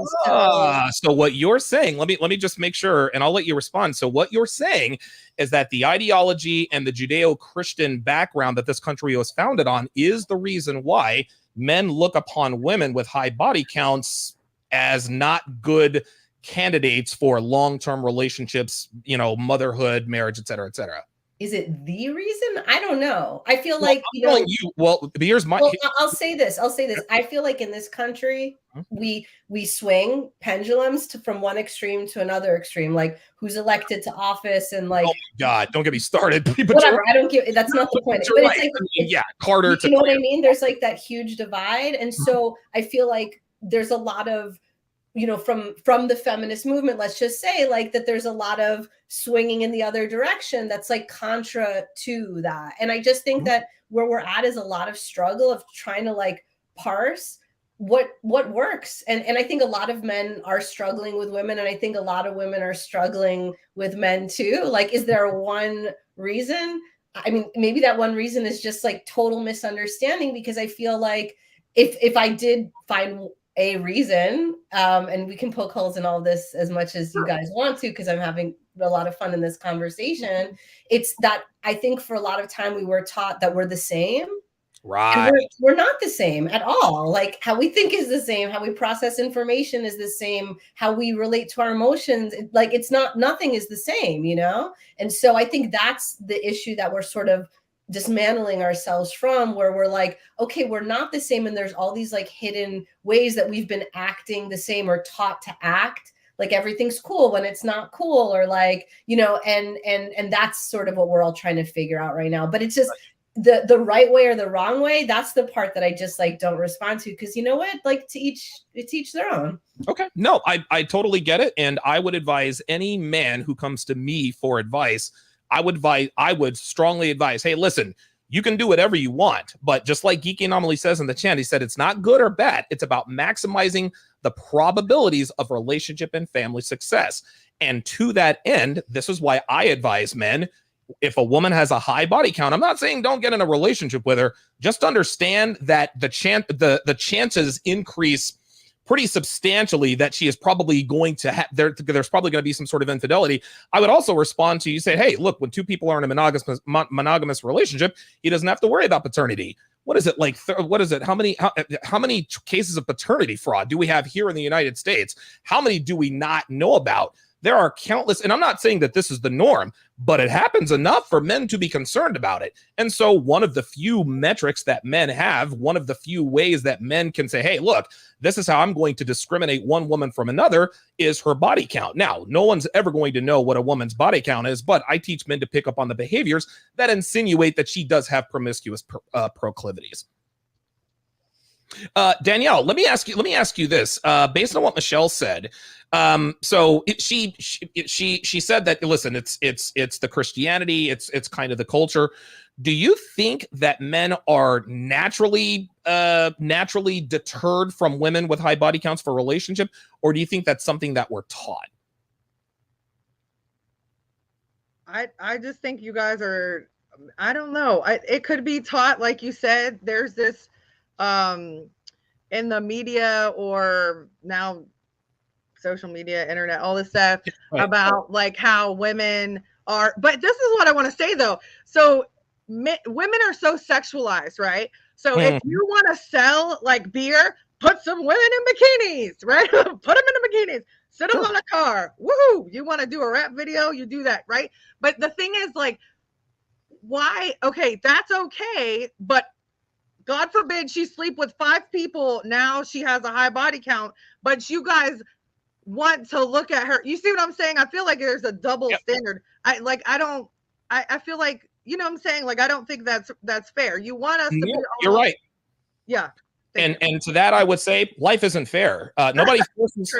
so what you're saying, let me just make sure, and I'll let you respond. So what you're saying is that the ideology and the Judeo-Christian background that this country was founded on is the reason why men look upon women with high body counts as not good candidates for long-term relationships, you know, motherhood, marriage, et cetera, et cetera. Is it the reason? I don't know. I feel like, you know, here's my, I'll say this. I feel like in this country, we swing pendulums from one extreme to another extreme, like who's elected to office and like, oh my God, don't get me started. Whatever. I don't give, that's not the point. But it's like, yeah, Carter. You know what I mean? There's like that huge divide. And so I feel like there's a lot of, you know, from the feminist movement, let's just say like that there's a lot of swinging in the other direction that's like contra to that. And I just think that where we're at is a lot of struggle of trying to like parse what works. And I think a lot of men are struggling with women, and I think a lot of women are struggling with men too. Like, is there one reason? I mean, maybe that one reason is just like total misunderstanding, because I feel like if I did find a reason, and we can poke holes in all this as much as you guys want to, because I'm having a lot of fun in this conversation. It's that I think for a lot of time we were taught that we're the same. Right. We're not the same at all. Like how we think is the same, how we process information is the same, how we relate to our emotions. Like it's not, nothing is the same, you know? And so I think that's the issue that we're sort of dismantling ourselves from, where we're like, okay, we're not the same. And there's all these like hidden ways that we've been acting the same or taught to act like everything's cool when it's not cool, or like, you know, and that's sort of what we're all trying to figure out right now. But it's just the right way or the wrong way. That's the part that I just like don't respond to, because you know what, like it's each their own. Okay. No, I totally get it. And I would advise any man who comes to me for advice, I would strongly advise, hey, listen, you can do whatever you want, but just like Geeky Anomaly says in the chat, he said, it's not good or bad. It's about maximizing the probabilities of relationship and family success. And to that end, this is why I advise men, if a woman has a high body count, I'm not saying don't get in a relationship with her, just understand that the chances increase pretty substantially that she is probably going to have, there's probably going to be some sort of infidelity. I would also respond to you, say, hey, look, when two people are in a monogamous relationship, he doesn't have to worry about paternity. What is it like? What is it? How many cases of paternity fraud do we have here in the United States? How many do we not know about? There are countless, and I'm not saying that this is the norm, but it happens enough for men to be concerned about it. And so one of the few metrics that men have, one of the few ways that men can say, hey, look, this is how I'm going to discriminate one woman from another, is her body count. Now, no one's ever going to know what a woman's body count is, but I teach men to pick up on the behaviors that insinuate that she does have promiscuous proclivities. Danielle, let me ask you this, based on what Michelle said. So she said that, listen, it's the Christianity, it's kind of the culture. Do you think that men are naturally deterred from women with high body counts for relationship, or do you think that's something that we're taught? I just think you guys are, I don't know. It could be taught, like you said. There's this in the media, or now social media, internet, all this stuff about like how women are. But this is what I want to say though. So women are so sexualized, right? So if you want to sell like beer, put some women in bikinis, right? Put them in the bikinis, sit them on a car. Woohoo! You want to do a rap video, you do that, right? But the thing is, like, why? Okay, that's okay, but God forbid she sleep with 5 people. Now she has a high body count, but you guys want to look at her. You see what I'm saying? I feel like there's a double standard. I feel like, you know what I'm saying? Like, I don't think that's fair. You want us to be You're right. Yeah. And to that, I would say life isn't fair. Nobody forces.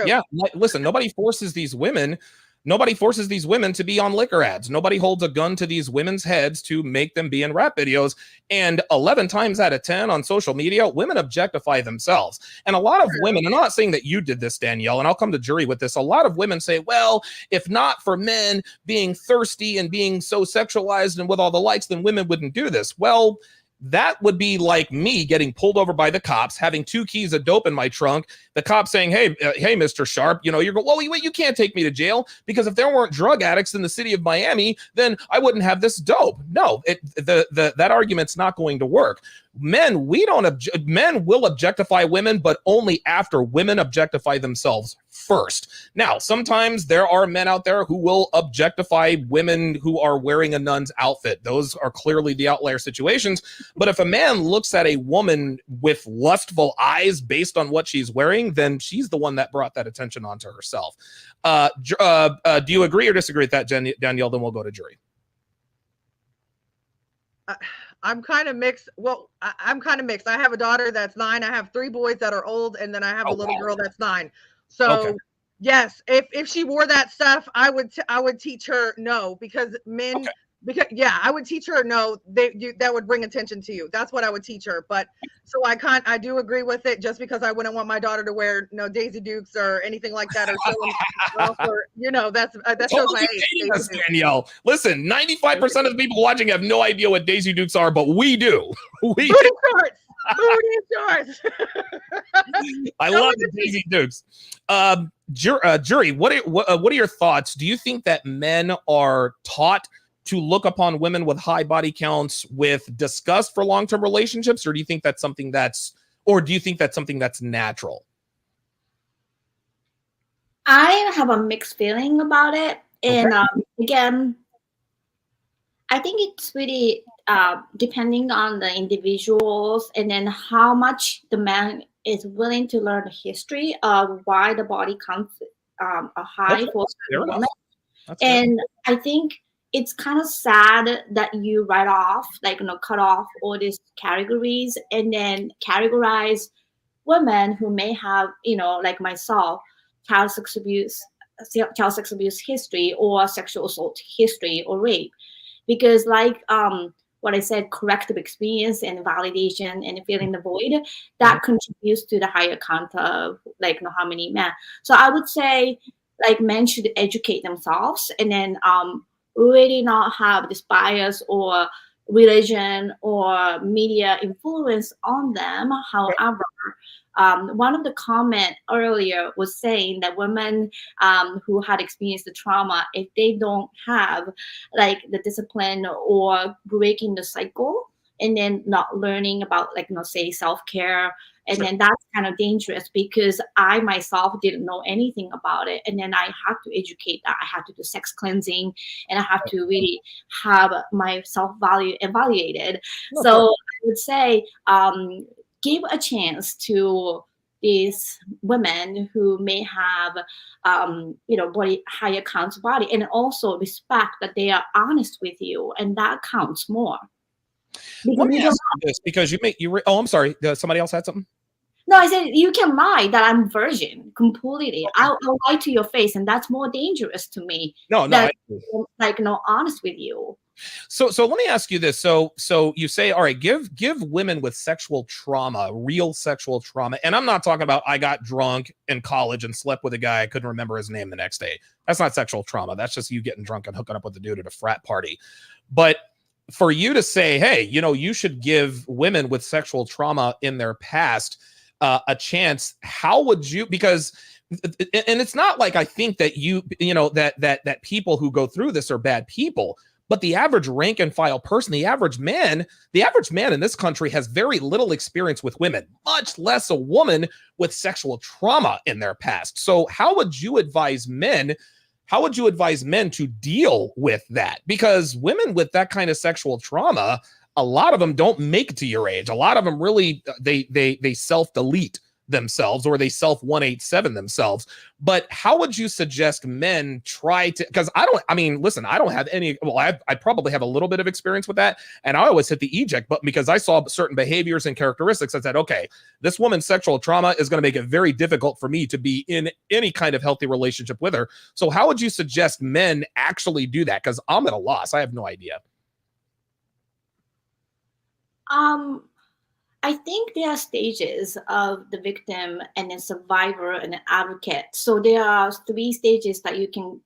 Listen, nobody forces these women Nobody forces these women to be on liquor ads. Nobody holds a gun to these women's heads to make them be in rap videos. And 11 times out of 10 on social media, women objectify themselves. And a lot of women, I'm not saying that you did this, Danielle, and I'll come to jury with this. A lot of women say, well, if not for men being thirsty and being so sexualized and with all the likes, then women wouldn't do this. Well, that would be like me getting pulled over by the cops, having 2 keys of dope in my trunk. The cop saying, hey, Mr. Sharpe, you know, you're going, well, wait, you can't take me to jail, because if there weren't drug addicts in the city of Miami, then I wouldn't have this dope. No, that argument's not going to work. Men will objectify women, but only after women objectify themselves first. Now, sometimes there are men out there who will objectify women who are wearing a nun's outfit. Those are clearly the outlier situations. But if a man looks at a woman with lustful eyes based on what she's wearing, then she's the one that brought that attention onto herself. Do you agree or disagree with that, Danielle? Then we'll go to jury. I'm kind of mixed. Well, I'm kind of mixed. I have a daughter that's 9. I have 3 boys that are old, and then I have a little girl that's 9. So yes, if she wore that stuff, I would teach her no, because men, I would teach her no. That would bring attention to you. That's what I would teach her. But so I do agree with it, just because I wouldn't want my daughter to wear Daisy Dukes or anything like that, or that shows my age. Danielle, listen, 95% of the people watching have no idea what Daisy Dukes are, but we do. Booty shorts. I love the Daisy Dukes. Jury, what are your thoughts? Do you think that men are taught to look upon women with high body counts with disgust for long-term relationships, or do you think that's something that's natural? I have a mixed feeling about it, and again, I think it's really depending on the individuals, and then how much the man is willing to learn the history of why the body counts are high for certain women. And I think it's kind of sad that you write off, cut off all these categories and then categorize women who may have, like myself, child sex abuse history, or sexual assault history, or rape. Because what I said, corrective experience and validation and filling the void, that contributes to the higher count of how many men. So I would say men should educate themselves, and then really not have this bias or religion or media influence on them. However, one of the comment earlier was saying that women who had experienced the trauma, if they don't have the discipline or breaking the cycle, and then not learning about say self-care, and then that's kind of dangerous, because I myself didn't know anything about it, and then I had to educate that. I had to do sex cleansing, and I have to really have my self-value evaluated. So I would say give a chance to these women who may have higher counts body, and also respect that they are honest with you, and that counts more. Let me ask you this, because I'm sorry, somebody else had something? No, I said you can lie that I'm virgin completely. I'll lie to your face, and that's more dangerous to me. Honest with you. So let me ask you this. So you say, all right, give women with sexual trauma, real sexual trauma. And I'm not talking about I got drunk in college and slept with a guy I couldn't remember his name the next day. That's not sexual trauma. That's just you getting drunk and hooking up with a dude at a frat party. But for you to say, hey, you should give women with sexual trauma in their past a chance, how would you? Because, and it's not like I think that that people who go through this are bad people. But the average rank and file person, the average man in this country has very little experience with women, much less a woman with sexual trauma in their past. So how would you advise men to deal with that? Because women with that kind of sexual trauma, a lot of them don't make it to your age. A lot of them really, they self-delete themselves, or they self 187 themselves. But how would you suggest men try to, because I don't have any, well, I probably have a little bit of experience with that. And I always hit the eject button because I saw certain behaviors and characteristics. I said, okay, this woman's sexual trauma is going to make it very difficult for me to be in any kind of healthy relationship with her. So how would you suggest men actually do that? Because I'm at a loss. I have no idea. I think there are stages of the victim and then survivor and an advocate. So there are 3 stages that you can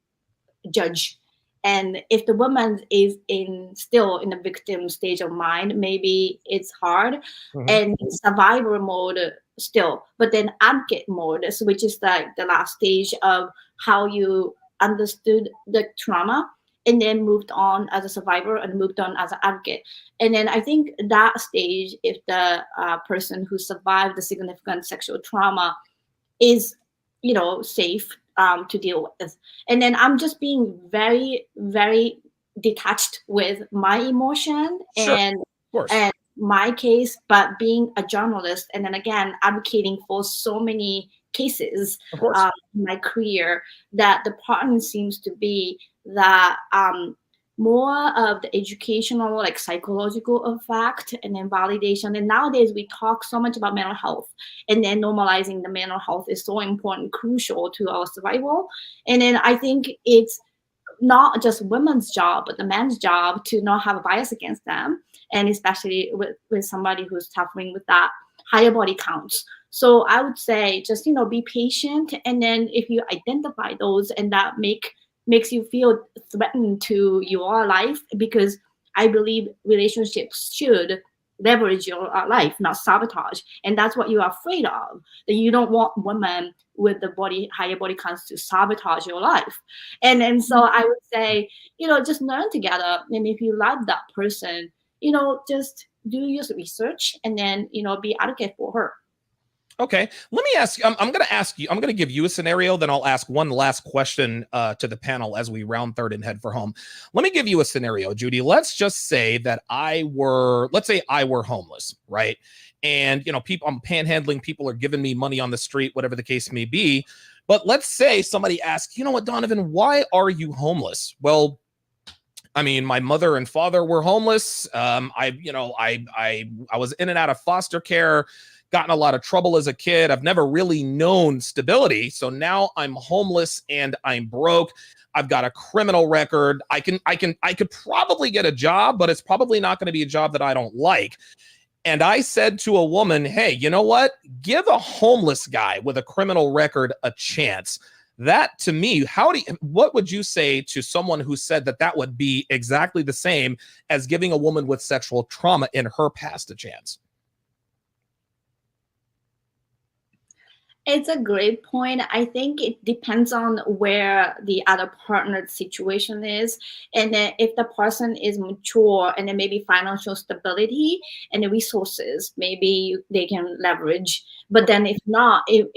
judge. And if the woman is still in the victim stage of mind, maybe it's hard. And survivor mode still, but then advocate mode, which is like the last stage of how you understood the trauma and then moved on as a survivor and moved on as an advocate. And then I think that stage, if the person who survived the significant sexual trauma is, safe to deal with. And then I'm just being very, very detached with my emotion and my case, but being a journalist and then again advocating for so many cases in my career, that the pattern seems to be that more of the educational, like psychological effect and then validation. And nowadays we talk so much about mental health, and then normalizing the mental health is so important, crucial to our survival. And then I think it's not just women's job, but the man's job to not have a bias against them. And especially with somebody who's suffering with that higher body counts. So I would say just, be patient. And then if you identify those and that makes you feel threatened to your life, because I believe relationships should leverage your life, not sabotage. And that's what you are afraid of, that you don't want women with the higher body counts to sabotage your life. And so I would say, just learn together. And if you love that person, just do your research and then, be advocate for her. Okay, let me ask. I'm going to give you a scenario, then I'll ask one last question to the panel as we round third and head for home. Let me give you a scenario, Judy. Let's just say that I were homeless, right? And I'm panhandling. People are giving me money on the street, whatever the case may be. But let's say somebody asks, what, Donovan, why are you homeless? Well, I mean, my mother and father were homeless. I was in and out of foster care. Gotten a lot of trouble as a kid. I've never really known stability. So now I'm homeless and I'm broke. I've got a criminal record. I could probably get a job, but it's probably not going to be a job that I don't like. And I said to a woman, hey, you know what? Give a homeless guy with a criminal record a chance. That to me, what would you say to someone who said that would be exactly the same as giving a woman with sexual trauma in her past a chance? It's a great point. I think it depends on where the other partner's situation is. And then if the person is mature and then maybe financial stability and the resources, maybe they can leverage. But then if not, if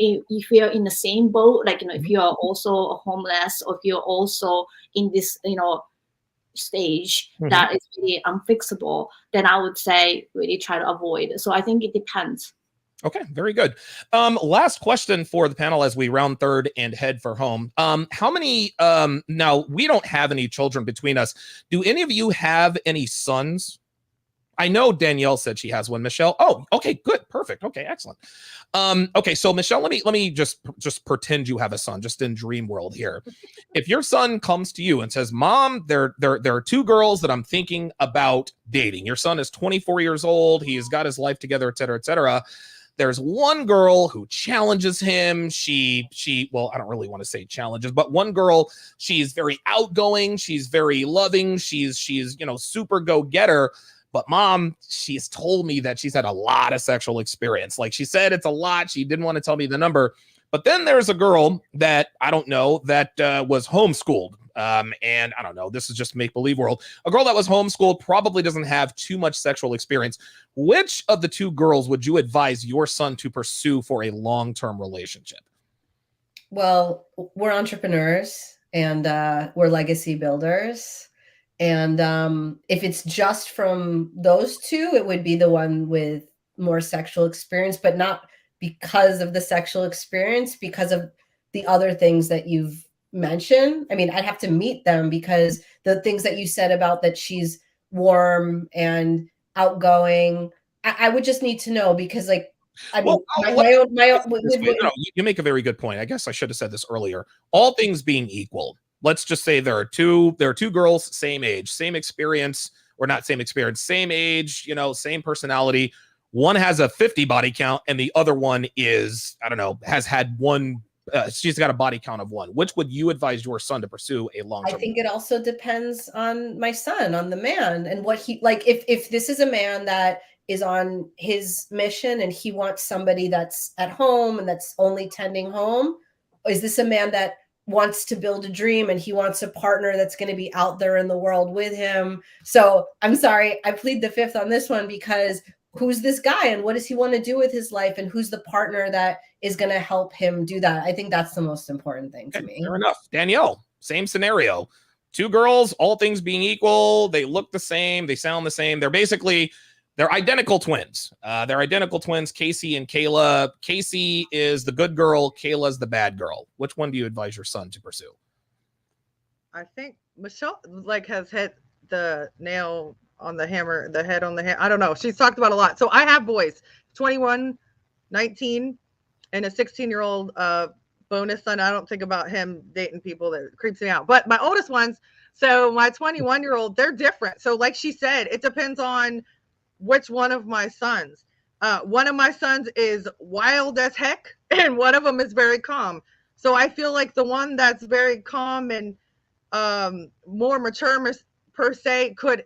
you're in the same boat, like, if you're also homeless or if you're also in this, stage that is really unfixable, then I would say really try to avoid. So I think it depends. Okay, very good. Last question for the panel as we round third and head for home. How many, now we don't have any children between us. Do any of you have any sons? I know Danielle said she has one. Michelle? Oh, okay, good. Perfect. Okay, excellent. Okay, so Michelle, let me just pretend you have a son, just in dream world here. If your son comes to you and says, Mom, there are 2 girls that I'm thinking about dating. Your son is 24 years old. He's got his life together, et cetera, et cetera. There's one girl who challenges him. Well, I don't really want to say challenges, but one girl, she's very outgoing. She's very loving. She's super go-getter. But Mom, she's told me that she's had a lot of sexual experience. Like she said, it's a lot. She didn't want to tell me the number. But then there's a girl that I don't know that was homeschooled. And I don't know, this is just make-believe world. A girl that was homeschooled probably doesn't have too much sexual experience. Which of the 2 girls would you advise your son to pursue for a long-term relationship? Well, we're entrepreneurs and we're legacy builders. And if it's just from those 2, it would be the one with more sexual experience, but not because of the sexual experience, because of the other things that you've mentioned. I mean, I'd have to meet them, because the things that you said about that she's warm and outgoing, I would just need to know, because like, I mean, you make a very good point. I guess I should have said this earlier. All things being equal, let's just say there are two girls, same age, same experience, or not same experience, same age, same personality. One has a 50 body count and the other one is, I don't know, has had one, she's got a body count of 1. Which would you advise your son to pursue a long-term? I think it also depends on my son, on the man, and what he, like, if this is a man that is on his mission and he wants somebody that's at home and that's only tending home, is this a man that wants to build a dream and he wants a partner that's going to be out there in the world with him? So I'm sorry, I plead the fifth on this one, because who's this guy and what does he want to do with his life, and who's the partner that is going to help him do that? I think that's the most important thing to me. Fair enough. Danielle, same scenario. 2 girls, all things being equal, they look the same, they sound the same. They're identical twins. They're identical twins, Casey and Kayla. Casey is the good girl, Kayla's the bad girl. Which one do you advise your son to pursue? I think Michelle has hit the nail on the hammer, the head on the head. I don't know. She's talked about a lot. So I have boys, 21, 19, and a 16-year-old bonus son. I don't think about him dating people, that creeps me out. But my oldest ones, so my 21-year-old, they're different. So like she said, it depends on which one of my sons. One of my sons is wild as heck, and one of them is very calm. So I feel like the one that's very calm and more mature per se could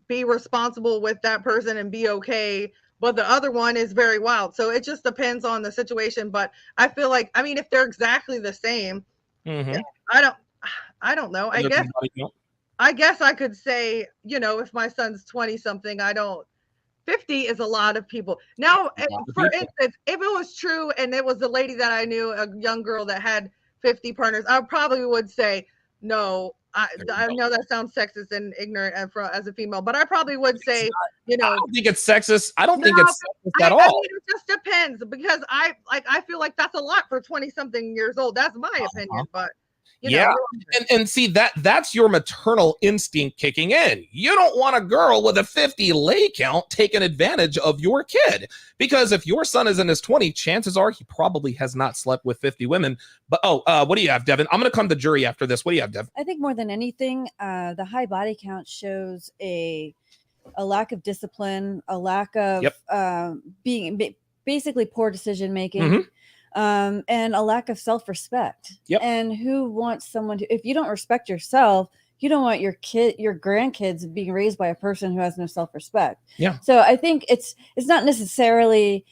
be responsible with that person and be okay, but the other one is very wild. So it just depends on the situation. But I feel like, I mean, if they're exactly the same, I don't know. I guess I could say, if my son's 20 something, 50 is a lot of people. Now, for instance, if it was true and it was a lady that I knew, a young girl that had 50 partners, I probably would say no. I know that sounds sexist and ignorant as a female, but I probably would say, I don't think it's sexist. I don't think it's sexist at all. I mean, it just depends, because I feel like that's a lot for 20 something years old. That's my opinion, but and see, that's your maternal instinct kicking in. You don't want a girl with a 50 lay count taking advantage of your kid, because if your son is in his 20s, chances are he probably has not slept with 50 women. But what do you have, Devon? I'm going to come to jury after this. What do you have, Devon? I think more than anything, the high body count shows a lack of discipline, a lack of being basically poor decision making. Mm-hmm. And a lack of self-respect. Yep. And who wants someone to, if you don't respect yourself, you don't want your grandkids being raised by a person who has no self-respect. Yeah. So I think it's not necessarily,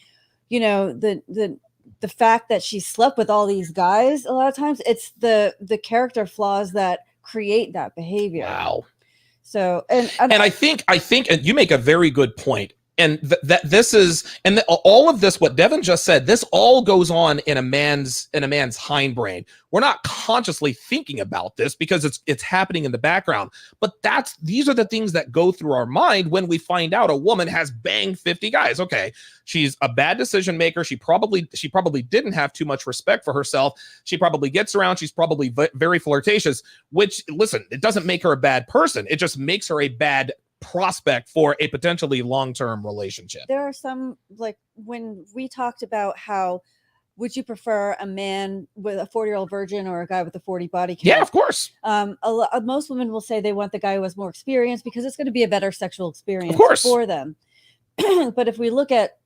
the fact that she slept with all these guys. A lot of times it's the character flaws that create that behavior. Wow. So, and I think, and you make a very good point. And that this is, and all of this, what Devon just said, this all goes on in a man's hindbrain. We're not consciously thinking about this because it's happening in the background. But these are the things that go through our mind when we find out a woman has banged 50 guys. Okay, she's a bad decision maker. She probably didn't have too much respect for herself. She probably gets around. She's probably very flirtatious. Which, listen, it doesn't make her a bad person. It just makes her a bad prospect for a potentially long-term relationship. There are some, like when we talked about how would you prefer a man with a 40-year-old virgin or a guy with a 40 body count? Yeah, of course. Most women will say they want the guy who has more experience because it's going to be a better sexual experience for them. But if we look at,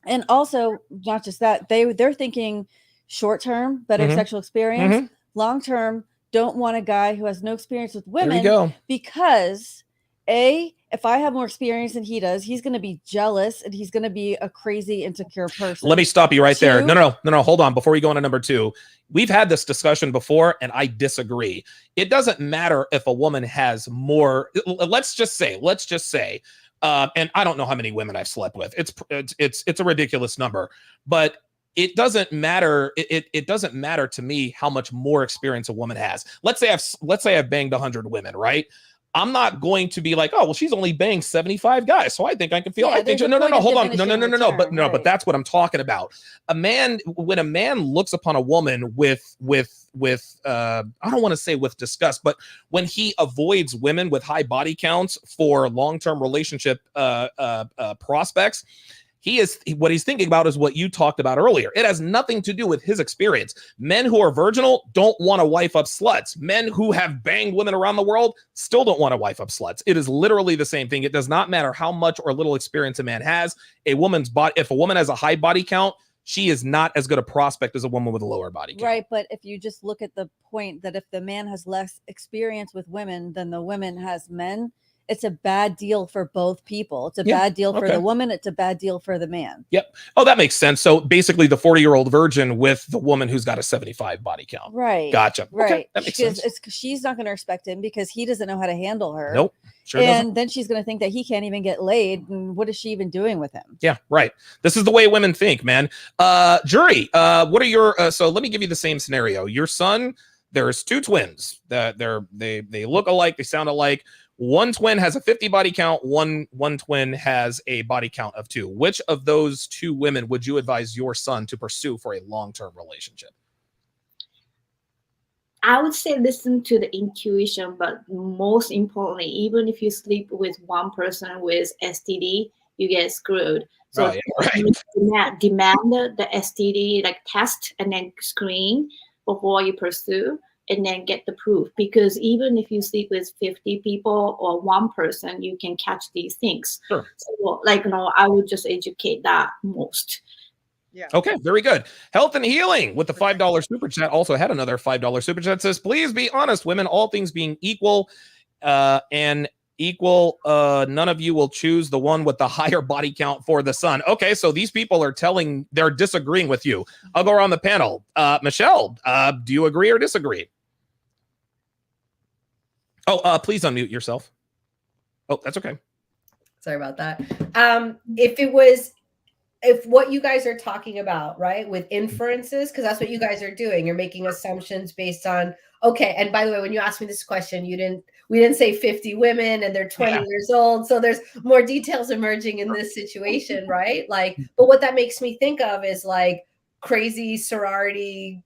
and also not just that, they're thinking short-term, better sexual experience, long-term, don't want a guy who has no experience with women because if I have more experience than he does, he's going to be jealous and he's going to be a crazy, insecure person. Let me stop you right there. No. Hold on. Before we go on to number 2, we've had this discussion before and I disagree. It doesn't matter if a woman has more. Let's just say, and I don't know how many women I've slept with. It's a ridiculous number, but it doesn't matter. It doesn't matter to me how much more experience a woman has. Let's say I've banged 100 women, right? I'm not going to be like, oh, well, she's only banged 75 guys, so I think I can feel. Yeah, I think there's a no, point of hold on, diminishing return, but right. that's what I'm talking about. When a man looks upon a woman with I don't want to say with disgust, but when he avoids women with high body counts for long-term relationship prospects, what he's thinking about is what you talked about earlier. It has nothing to do with his experience. Men who are virginal don't want to wife up sluts. Men who have banged women around the world still don't want to wife up sluts. It is literally the same thing. It does not matter how much or little experience a man has. If a woman has a high body count, she is not as good a prospect as a woman with a lower body count. Right, but if you just look at the point that if the man has less experience with women than the woman has men, it's a bad deal for both people. It's a bad deal for the woman. It's a bad deal for the man. Yep. Oh, that makes sense. So basically the 40-year-old virgin with the woman who's got a 75 body count. Right. Gotcha. Right. Okay, that makes sense. She's not going to respect him because he doesn't know how to handle her. Nope. Sure and doesn't. Then she's going to think that he can't even get laid. And what is she even doing with him? Yeah, right. This is the way women think, man. Jury, what are your, so let me give you the same scenario. Your son, there's two twins that they look alike. They sound alike. One twin has a 50 body count. One twin has a body count of 2. Which of those two women would you advise your son to pursue for a long-term relationship? I would say listen to the intuition, but most importantly, even if you sleep with one person with STD, you get screwed. So demand the STD like test and then screen before you pursue, and then get the proof. Because even if you sleep with 50 people or one person, you can catch these things. Sure. So I would just educate that most. Yeah. Okay, very good. Health and Healing with the $5 super chat also had another $5 super chat. Says, please be honest, women, all things being equal, none of you will choose the one with the higher body count for the son. Okay, so these people they're disagreeing with you. I'll go around the panel. Michelle, do you agree or disagree? Oh, please unmute yourself. Oh, that's okay. Sorry about that. If what you guys are talking about, right, with inferences, because that's what you guys are doing, you're making assumptions based on, okay, and by the way, when you asked me this question, we didn't say 50 women and they're 20 years old. So there's more details emerging in this situation, right? Like, but what that makes me think of is like crazy sorority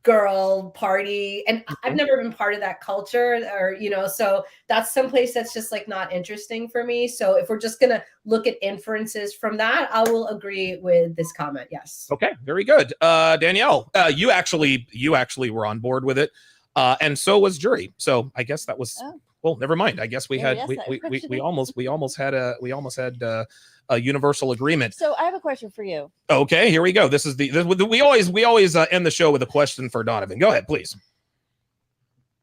girl party. And I've never been part of that culture so that's someplace that's just like not interesting for me. So if we're just going to look at inferences from that, I will agree with this comment. Yes. Okay. Very good. Danielle, you actually were on board with it. And so was Jury. So I guess that was, well, never mind. I guess we almost had a universal agreement. So I have a question for you. Okay, here we go. This is we always end the show with a question for Donovan. Go ahead, please.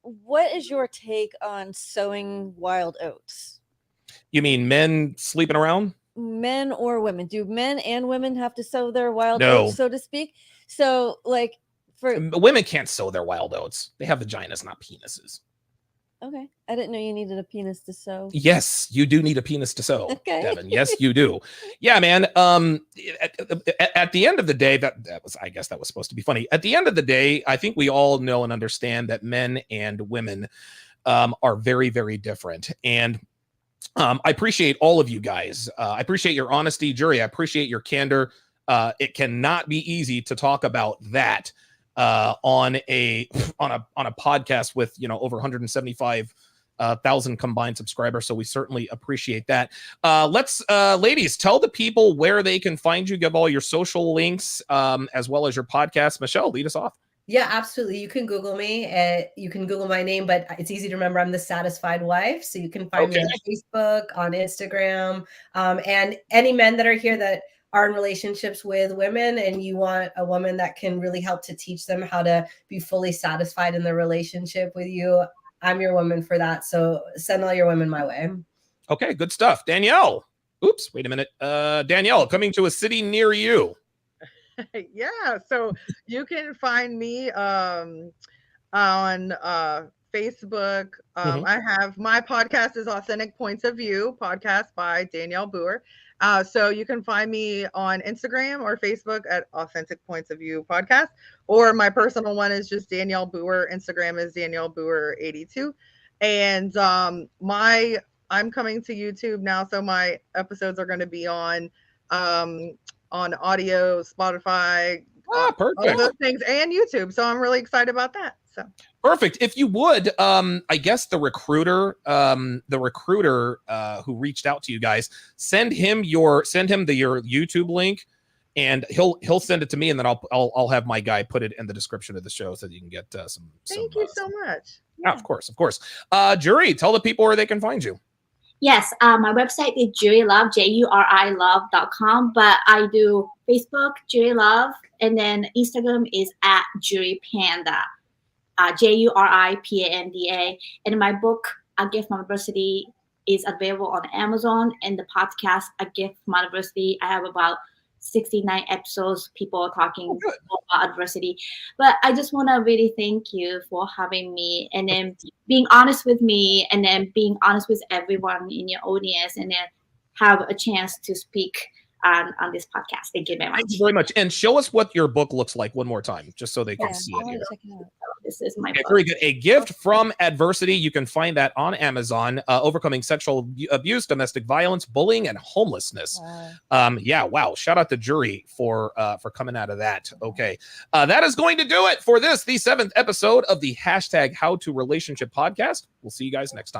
What is your take on sowing wild oats? You mean men sleeping around? Men or women? Do men and women have to sow their wild No. oats, so to speak? So, like, for women can't sow their wild oats. They have vaginas, not penises. Okay, I didn't know you needed a penis to sow. Yes, you do need a penis to sow, okay. Devon. Yes, you do. Yeah, man. At the end of the day, I guess that was supposed to be funny. At the end of the day, I think we all know and understand that men and women are very, very different. And I appreciate all of you guys. I appreciate your honesty, Jury. I appreciate your candor. It cannot be easy to talk about that on a podcast with over 175,000 combined subscribers. So we certainly appreciate that. Let's ladies, tell the people where they can find you. Give all your social links as well as your podcast. Michelle, lead us off. Yeah, absolutely. You can Google me. You can Google my name, but it's easy to remember. I'm the Satisfied Wife. So you can find me on Facebook, on Instagram, and any men that are here that are in relationships with women and you want a woman that can really help to teach them how to be fully satisfied in their relationship with you, I'm your woman for that. So send all your women my way. Okay, good stuff. Danielle. Oops, wait a minute. Danielle, coming to a city near you. Yeah, so you can find me on Facebook. I have my podcast is Authentic Points of View podcast by Danielle Boer. So you can find me on Instagram or Facebook at Authentic Points of View podcast, or my personal one is just Danielle Boer. Instagram is Danielle Boer 82. And I'm coming to YouTube now, so my episodes are going to be on audio, Spotify, Perfect. all those things, and YouTube. So I'm really excited about that. So perfect. If you would, I guess the recruiter who reached out to you guys, send him your YouTube link, and he'll send it to me, and then I'll have my guy put it in the description of the show so that you can get some. Thank you so much. Yeah, of course. Jury, tell the people where they can find you. Yes, my website is jurylove, JURILove.com, but I do Facebook, Jury Love, and then Instagram is at JuryPanda, JURIPANDA. And my book, A Gift from Adversity, is available on Amazon, and the podcast, A Gift from Adversity, I have about 69 episodes, people are talking about adversity. But I just want to really thank you for having me, and then being honest with me, and then being honest with everyone in your audience, and then have a chance to speak on this podcast. Thank you very much. Thank you very much. And show us what your book looks like one more time, just so they can see it here. Check it out. This is my book. Very good. A Gift from Adversity. You can find that on Amazon. Overcoming sexual abuse, domestic violence, bullying, and homelessness. Wow. Wow. Shout out to Jury for coming out of that. Okay. That is going to do it for the 7th episode of the #HowToRelationship podcast. We'll see you guys next time.